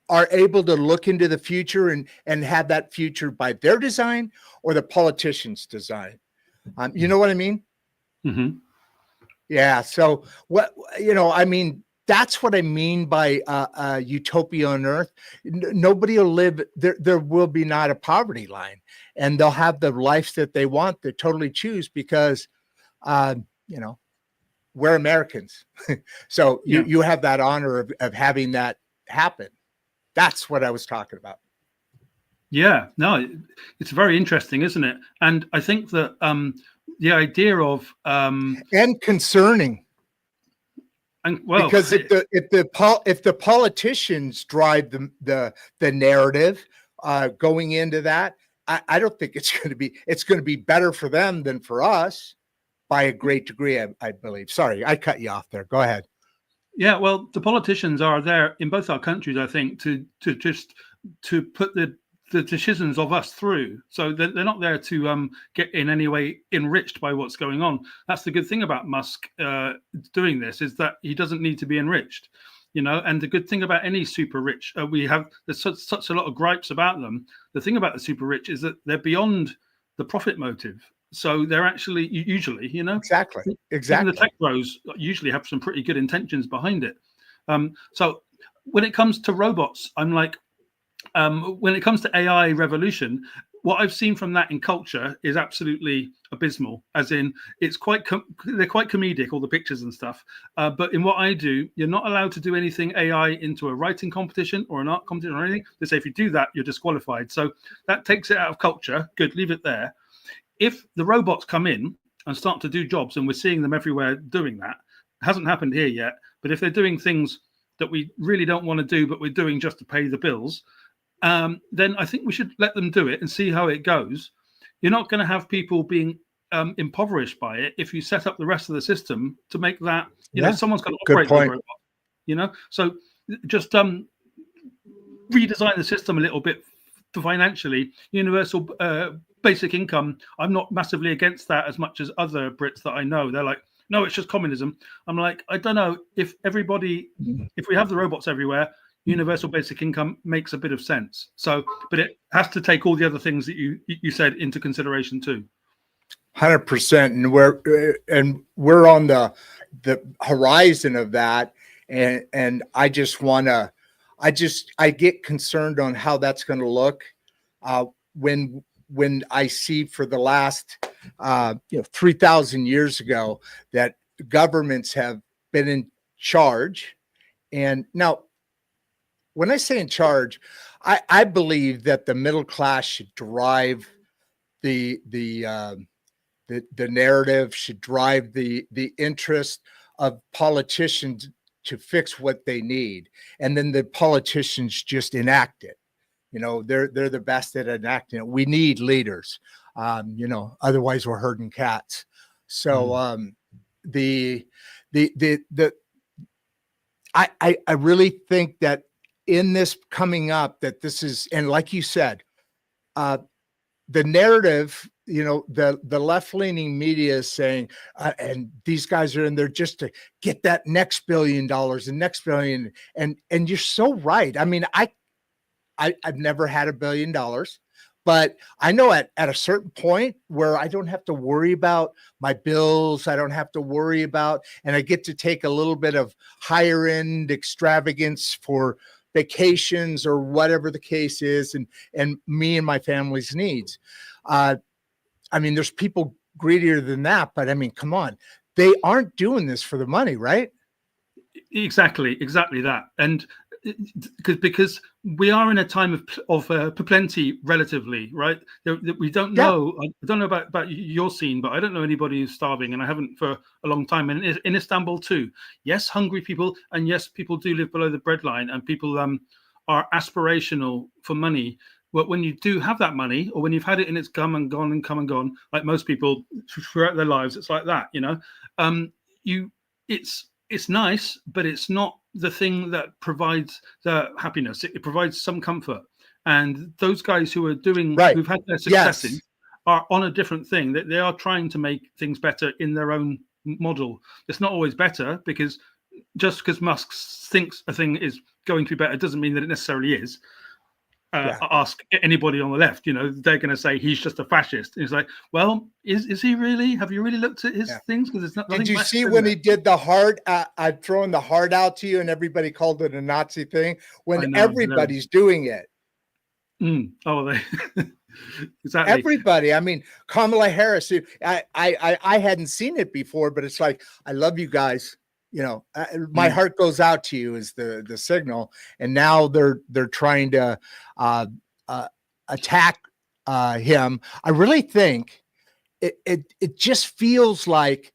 Speaker 1: are able to look into the future and have that future by their design or the politicians' design. You know what I mean?
Speaker 2: Mm-hmm.
Speaker 1: Yeah. So what, you know, I mean, that's what I mean by utopia on Earth. Nobody will live there. There will be not a poverty line, and they'll have the life that they want. They totally choose because, you know, we're Americans. So you have that honor of having that happen. That's what I was talking about.
Speaker 2: Yeah, no, it's very interesting, isn't it? And I think that the idea of
Speaker 1: and concerning.
Speaker 2: And well,
Speaker 1: because if the politicians drive the narrative going into that, I don't think it's going to be better for them than for us by a great degree, I believe. Sorry, I cut you off there. Go ahead.
Speaker 2: Yeah, well, the politicians are there in both our countries, I think, to put the decisions of us through. So they're not there to get in any way enriched by what's going on. That's the good thing about Musk doing this, is that he doesn't need to be enriched, you know. And the good thing about any super rich, there's such a lot of gripes about them. The thing about the super rich is that they're beyond the profit motive. So they're actually usually, you know,
Speaker 1: exactly.
Speaker 2: Even the tech bros usually have some pretty good intentions behind it. So when it comes to robots, I'm like, when it comes to AI revolution, what I've seen from that in culture is absolutely abysmal. As in, they're quite comedic, all the pictures and stuff. But in what I do, you're not allowed to do anything AI into a writing competition or an art competition or anything. They say if you do that, you're disqualified. So that takes it out of culture. Good, leave it there. If the robots come in and start to do jobs, and we're seeing them everywhere doing that, it hasn't happened here yet. But if they're doing things that we really don't want to do, but we're doing just to pay the bills, then I think we should let them do it and see how it goes. You're not going to have people being impoverished by it if you set up the rest of the system to make that, you know, someone's got to operate the robot, you know. So just redesign the system a little bit financially. Universal basic income, I'm not massively against that as much as other Brits that I know. They're like, no, it's just communism. I'm like, I don't know if we have the robots everywhere, universal basic income makes a bit of sense. So, but it has to take all the other things that you said into consideration too.
Speaker 1: 100%, and we're on the horizon of that, and I just want to, I get concerned on how that's going to look when I see for the last 3,000 years ago that governments have been in charge, and now when I say in charge, I believe that the middle class should drive the narrative, should drive the interest of politicians to fix what they need, and then the politicians just enact it. You know, they're the best at enacting it. We need leaders, you know, otherwise we're herding cats. So I really think that in this coming up, that this is, and like you said, the narrative, you know, the left-leaning media is saying, and these guys are in there just to get that next $1 billion and next billion. And you're so right. I mean, I've never had $1 billion, but I know at a certain point where I don't have to worry about my bills, I don't have to worry about, and I get to take a little bit of higher end extravagance for vacations or whatever the case is, and me and my family's needs. I mean, there's people greedier than that, but I mean, come on, they aren't doing this for the money, right?
Speaker 2: Exactly that. And because we are in a time of plenty, relatively, right? We don't
Speaker 1: Yeah.
Speaker 2: know. I don't know about your scene, but I don't know anybody who's starving, and I haven't for a long time. And in Istanbul too, yes, hungry people, and yes, people do live below the breadline, and people are aspirational for money. But when you do have that money, or when you've had it and it's come and gone and come and gone, like most people throughout their lives, it's like that, it's nice, but it's not the thing that provides the happiness. It provides some comfort. And those guys who are
Speaker 1: Right.
Speaker 2: who've had their successes
Speaker 1: Yes.
Speaker 2: are on a different thing. That they are trying to make things better in their own model. It's not always better, because just because Musk thinks a thing is going to be better doesn't mean that it necessarily is. Ask anybody on the left, they're going to say he's just a fascist. And it's like, well, is he really? Have you really looked at his things? Because it's not.
Speaker 1: Did you see when he did the heart? I'd thrown the heart out to you, and everybody called it a Nazi thing. When everybody's doing it.
Speaker 2: Oh, they exactly.
Speaker 1: Everybody. I mean, Kamala Harris. I hadn't seen it before, but it's like, I love you guys. My heart goes out to you is the signal. And now they're trying to attack him. I really think it just feels like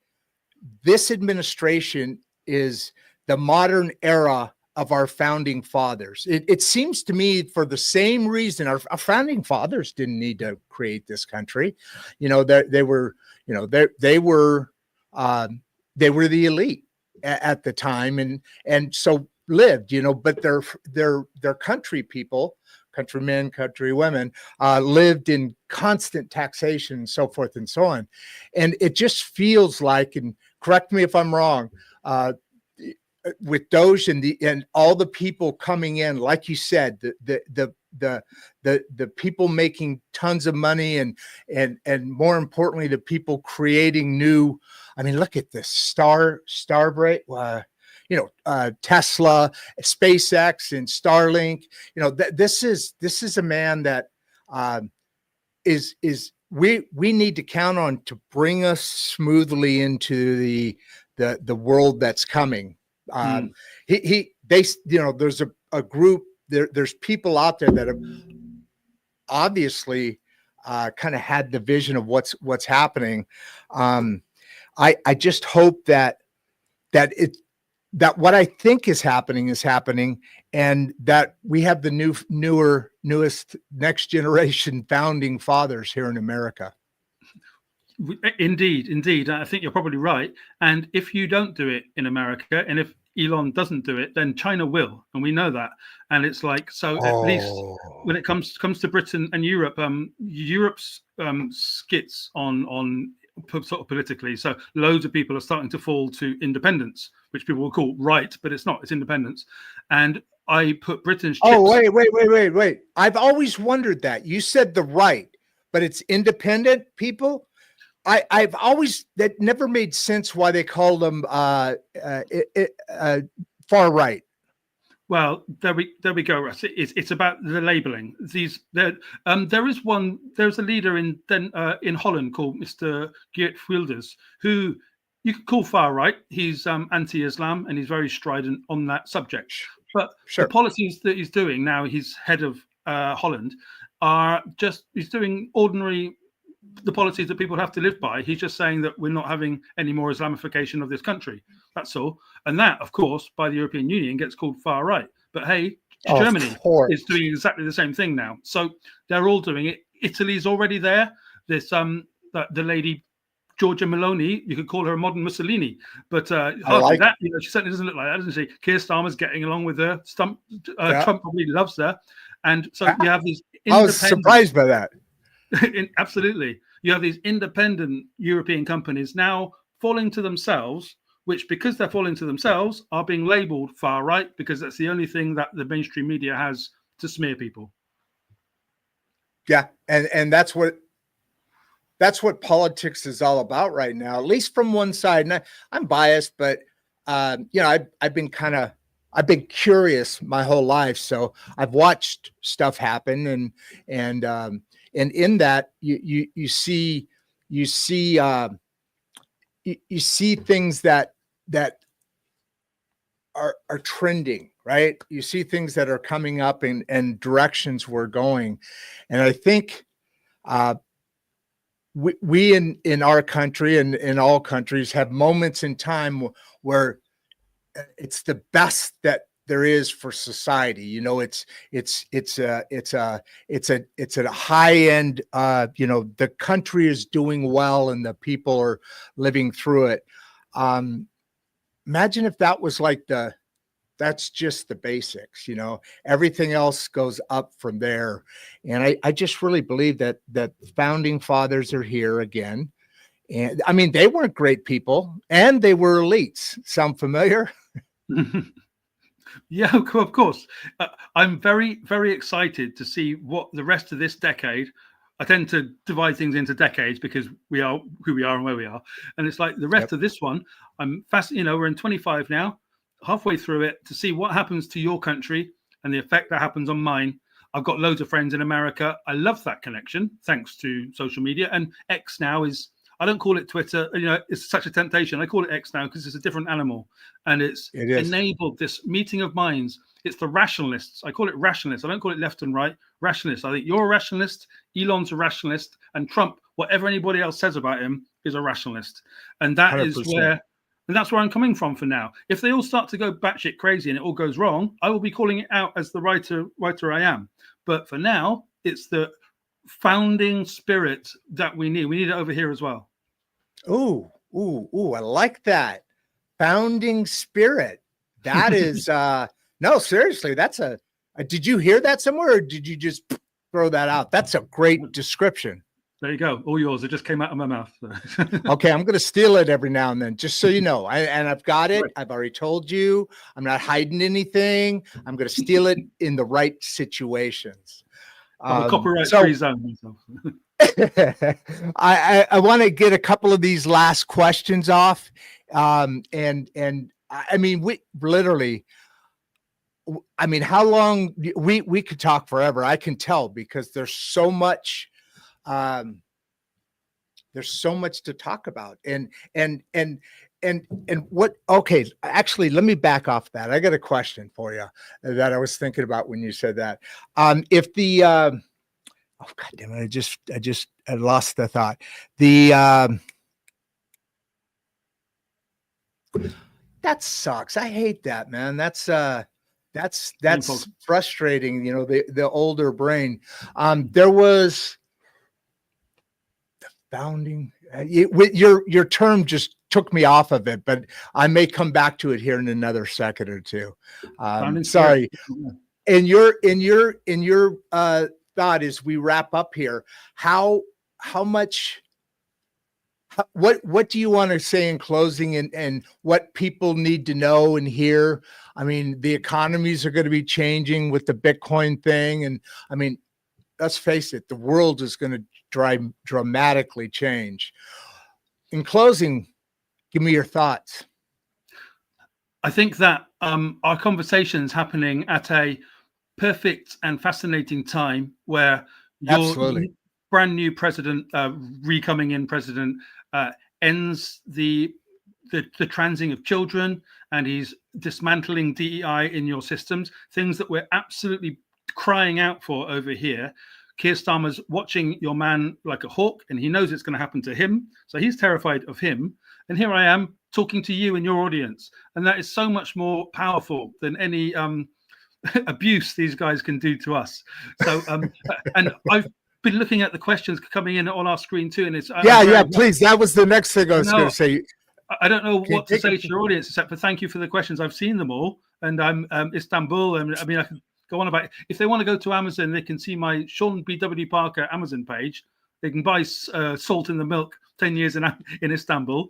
Speaker 1: this administration is the modern era of our founding fathers. It seems to me, for the same reason our founding fathers didn't need to create this country. They were the elite at the time, and so lived, but their country people, countrymen, countrywomen, lived in constant taxation and so forth and so on. And it just feels like, and correct me if I'm wrong, with Doge and all the people coming in, like you said, the people making tons of money, and more importantly, the people creating new. I mean, look at this Starbreak, Tesla, SpaceX, and Starlink. This is a man that is we need to count on to bring us smoothly into the world that's coming. There's a group there's people out there that have obviously kind of had the vision of what's happening. I just hope that what I think is happening, and that we have the newest next generation founding fathers here in America.
Speaker 2: Indeed. I think you're probably right. And if you don't do it in America, and if Elon doesn't do it, then China will, and we know that. And it's like, so at least when it comes to Britain and Europe, Europe's skits on sort of politically. So loads of people are starting to fall to independence, which people will call right, but it's not. It's independence. And I put Britain's.
Speaker 1: Wait! I've always wondered that. You said the right, but it's independent people. I've always, that never made sense why they called them far right.
Speaker 2: Well, there we go, Russ. It's about the labeling. There's a leader in Holland called Mr. Geert Wilders, who you could call far right. He's anti-Islam, and he's very strident on that subject. But the policies that he's doing now, he's head of Holland, he's doing the policies that people have to live by. He's just saying that we're not having any more Islamification of this country. That's all. And that, of course, by the European Union gets called far right. But hey, Germany is doing exactly the same thing now. So they're all doing it. Italy's already there. There's the lady Giorgia Meloni, you could call her a modern Mussolini, but hardly that. She certainly doesn't look like that, doesn't she? Keir Starmer's getting along with her. Trump probably loves her. And so you have these
Speaker 1: I was surprised by that.
Speaker 2: Absolutely. You have these independent European companies now falling to themselves, which, because they're falling to themselves, are being labeled far right, because that's the only thing that the mainstream media has to smear people.
Speaker 1: Yeah, and that's what politics is all about right now, at least from one side. And I'm biased, but I've been curious my whole life, so I've watched stuff happen, and in that you see things that are trending, right? You see things that are coming up and directions we're going. And I think we in our country and in all countries have moments in time where it's the best that there is for society. You know, it's a high end, you know, the country is doing well and the people are living through it. Imagine if that was like that's just the basics, you know, everything else goes up from there. And I just really believe that founding fathers are here again. And I mean, they weren't great people and they were elites. Sound familiar?
Speaker 2: Yeah, of course. I'm very, very excited to see what the rest of this decade. I tend to divide things into decades because we are who we are and where we are. And it's like the rest of this one, I'm fascinated. You know, we're in 25 now, halfway through it, to see what happens to your country and the effect that happens on mine. I've got loads of friends in America. I love that connection thanks to social media. And X now is, I don't call it Twitter. You know, it's such a temptation. I call it X now because it's a different animal, and it is enabled this meeting of minds. It's the rationalists. I call it rationalists. I don't call it left and right. Rationalists. I think you're a rationalist. Elon's a rationalist, and Trump, whatever anybody else says about him, is a rationalist. And that 100%. Is where, and that's where I'm coming from for now. If they all start to go batshit crazy and it all goes wrong, I will be calling it out as the writer I am. But for now, it's the founding spirit that we need. We need it over here as well.
Speaker 1: Ooh, I like that. Founding spirit. That is no, seriously, that's did you hear that somewhere or did you just throw that out? That's a great description.
Speaker 2: There you go. All yours. It just came out of my mouth.
Speaker 1: Okay, I'm going to steal it every now and then, just so you know. And I've got it. Right. I've already told you. I'm not hiding anything. I'm going to steal it in the right situations.
Speaker 2: I'm a copyright-free zone.
Speaker 1: I want to get a couple of these last questions off. And I mean, we literally, I mean, how long we could talk forever. I can tell because there's so much to talk about. And what, okay, actually, let me back off that. I got a question for you that I was thinking about when you said that. If the, oh God damn it, I lost the thought. That sucks. I hate that, man. That's frustrating. You know, the older brain. There was the founding. Your term just took me off of it, but I may come back to it here in another second or two. Sorry. In your thought as we wrap up here, what do you want to say in closing and what people need to know and hear? I mean, the economies are going to be changing with the Bitcoin thing. And I mean, let's face it, the world is going to dramatically change. In closing, give me your thoughts.
Speaker 2: I think that our conversation is happening at a perfect and fascinating time where your brand new president, coming in president, ends the transing of children, and he's dismantling DEI in your systems, things that we're absolutely crying out for over here. Keir Starmer's watching your man like a hawk, and he knows it's going to happen to him, so he's terrified of him. And here I am talking to you and your audience, and that is so much more powerful than any abuse these guys can do to us. So, and I've been looking at the questions coming in on our screen too, and it's
Speaker 1: please. That was the next thing I was going to say.
Speaker 2: I don't know what to say to your audience except for thank you for the questions. I've seen them all, and I'm Istanbul, and I mean I can go on about it. If they want to go to Amazon, they can see my Sean B.W. Parker Amazon page. They can buy Salt in the Milk, 10 years in Istanbul.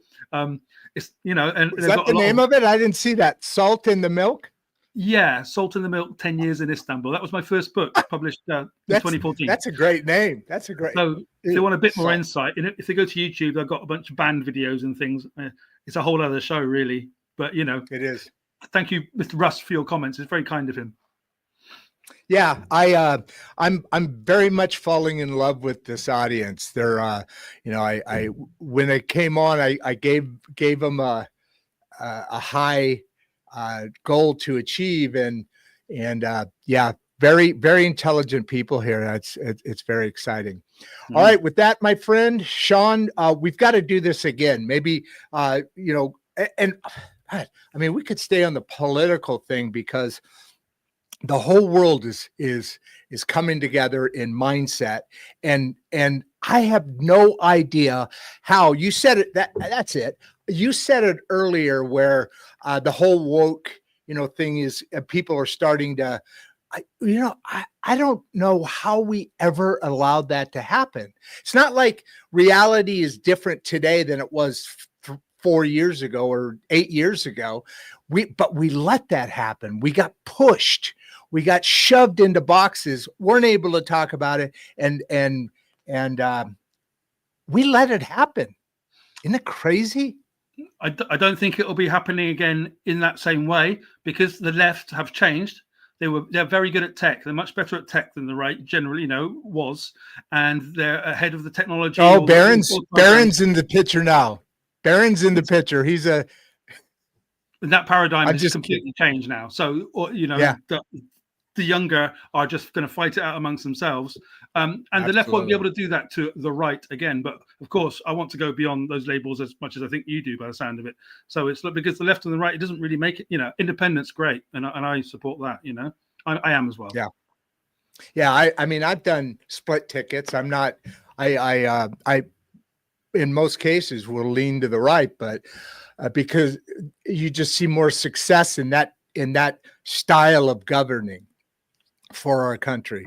Speaker 2: It's, you know, and
Speaker 1: is that the name of it? I didn't see that. Salt in the Milk.
Speaker 2: Yeah, Salt in the Milk, 10 years in Istanbul. That was my first book, published in 2014.
Speaker 1: That's a great name. That's a great.
Speaker 2: So if they want a bit more insight, and if they go to YouTube, I've got a bunch of band videos and things. It's a whole other show, really. But you know,
Speaker 1: it is.
Speaker 2: Thank you, Mr. Russ, for your comments. It's very kind of him.
Speaker 1: Yeah, I'm very much falling in love with this audience. They're, you know, I when they came on, I gave them a high goal to achieve. And yeah, very, very intelligent people here. It's very exciting. All right, with that, my friend Sean, we've got to do this again. Maybe and I mean, we could stay on the political thing because the whole world is coming together in mindset, and I have no idea how. You said it. That's it. You said it earlier, where the whole woke thing is, people are starting to. I don't know how we ever allowed that to happen. It's not like reality is different today than it was 4 years ago or 8 years ago. But we let that happen. We got pushed. We got shoved into boxes, weren't able to talk about it, and we let it happen. Isn't it crazy?
Speaker 2: I don't think it'll be happening again in that same way, because the left have changed. They're very good at tech. They're much better at tech than the right generally, was, and they're ahead of the technology.
Speaker 1: Oh, Barron's in the picture now. Barron's in the picture. He's a.
Speaker 2: And that paradigm has just completely changed now. So, the younger are just going to fight it out amongst themselves. And Absolutely. The left won't be able to do that to the right again. But of course, I want to go beyond those labels as much as I think you do by the sound of it. So it's because the left and the right, it doesn't really make it, independence great. And I support that, I am as well.
Speaker 1: Yeah. Yeah. I mean, I've done split tickets. I'm not, I in most cases will lean to the right, but because you just see more success in that style of governing for our country.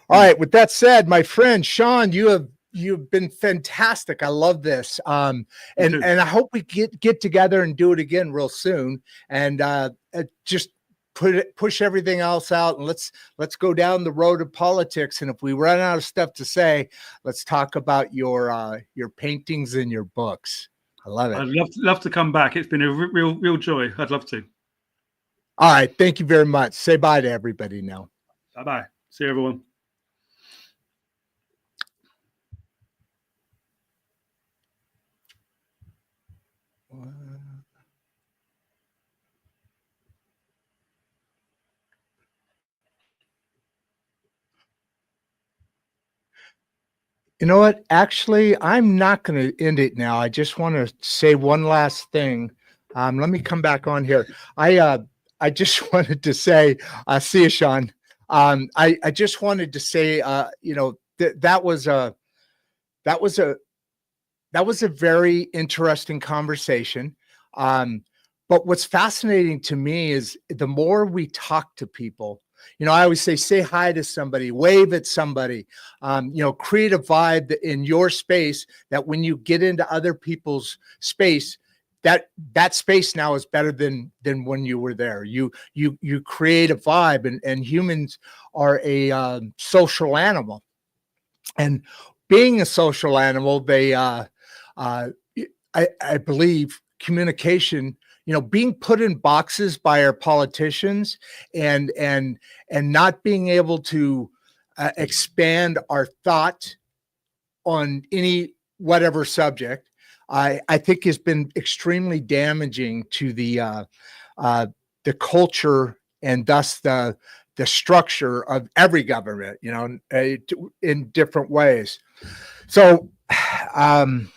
Speaker 1: All right. With that said, my friend Sean, you've been fantastic. I love this. And I hope we get together and do it again real soon. And just push everything else out, and let's go down the road of politics. And if we run out of stuff to say, let's talk about your paintings and your books. I love it.
Speaker 2: I'd love to come back. It's been a real joy. I'd love to.
Speaker 1: All right. Thank you very much. Say bye to everybody now.
Speaker 2: Bye-bye. See you, everyone.
Speaker 1: You know what? Actually, I'm not going to end it now. I just want to say one last thing. Let me come back on here. I just wanted to say, see you, Sean. I just wanted to say, that was a very interesting conversation. But what's fascinating to me is the more we talk to people, I always say hi to somebody, wave at somebody, create a vibe in your space that when you get into other people's space, that space now is better than when you were there. You create a vibe, and humans are a social animal, and being a social animal, they I believe communication, being put in boxes by our politicians and not being able to expand our thought on any whatever subject, I think has been extremely damaging to the culture, and thus the structure of every government, in different ways. So I'm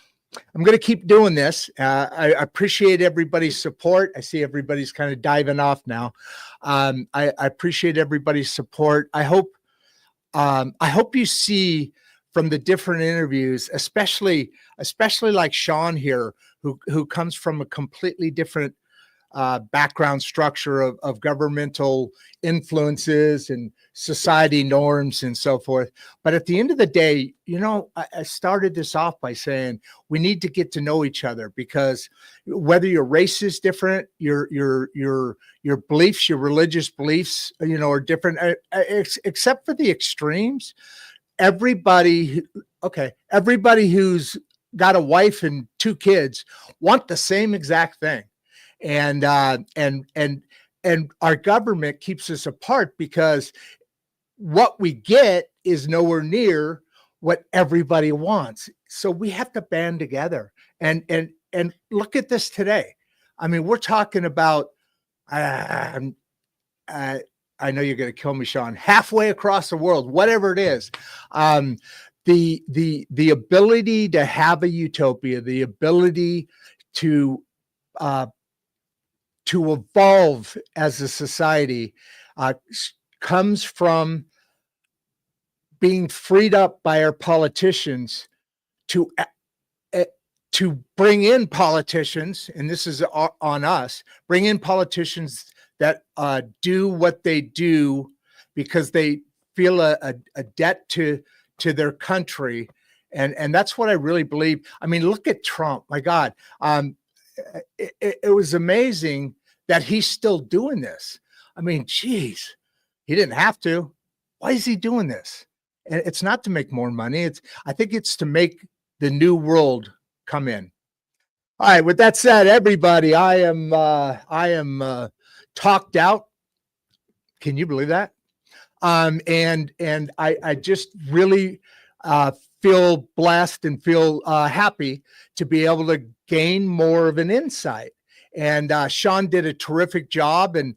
Speaker 1: going to keep doing this. I appreciate everybody's support. I see everybody's kind of diving off now. I appreciate everybody's support. I hope you see from the different interviews, especially like Sean here, who comes from a completely different background structure of governmental influences and society norms and so forth. But at the end of the day, I started this off by saying we need to get to know each other, because whether your race is different, your beliefs, your religious beliefs, are different, except for the extremes. Everybody who's got a wife and 2 kids want the same exact thing. And our government keeps us apart, because what we get is nowhere near what everybody wants. So we have to band together and look at this today. I mean, we're talking about, I'm, I know you're going to kill me, Sean, halfway across the world, whatever it is. The ability to have a utopia, the ability to evolve as a society comes from being freed up by our politicians to bring in politicians, and this is on us, bring in politicians that do what they do because they feel a debt to their country. And that's what I really believe. I mean, look at Trump. My God. It was amazing that he's still doing this. I mean, geez, he didn't have to. Why is he doing this? And it's not to make more money. I think it's to make the new world come in. All right. With that said, everybody, I am talked out. Can you believe that? And I just really feel blessed and feel happy to be able to gain more of an insight. And Sean did a terrific job, and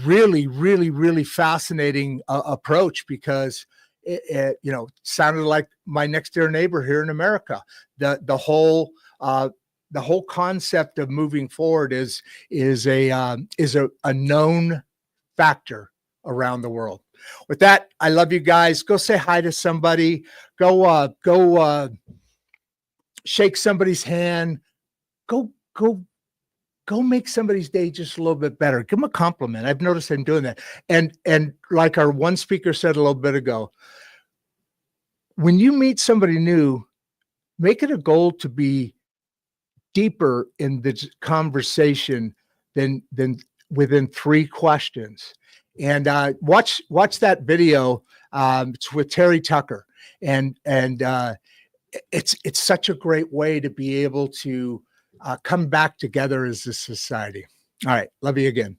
Speaker 1: really, really, really fascinating approach, because it sounded like my next door neighbor here in America. The whole concept of moving forward is a known factor around the world. With that, I love you guys. Go say hi to somebody. Go shake somebody's hand. Go make somebody's day just a little bit better. Give them a compliment. I've noticed I'm doing that. And like our one speaker said a little bit ago, when you meet somebody new, make it a goal to be deeper in the conversation than within 3 questions. And watch that video. It's with Terry Tucker, and it's such a great way to be able to come back together as a society. All right, love you again.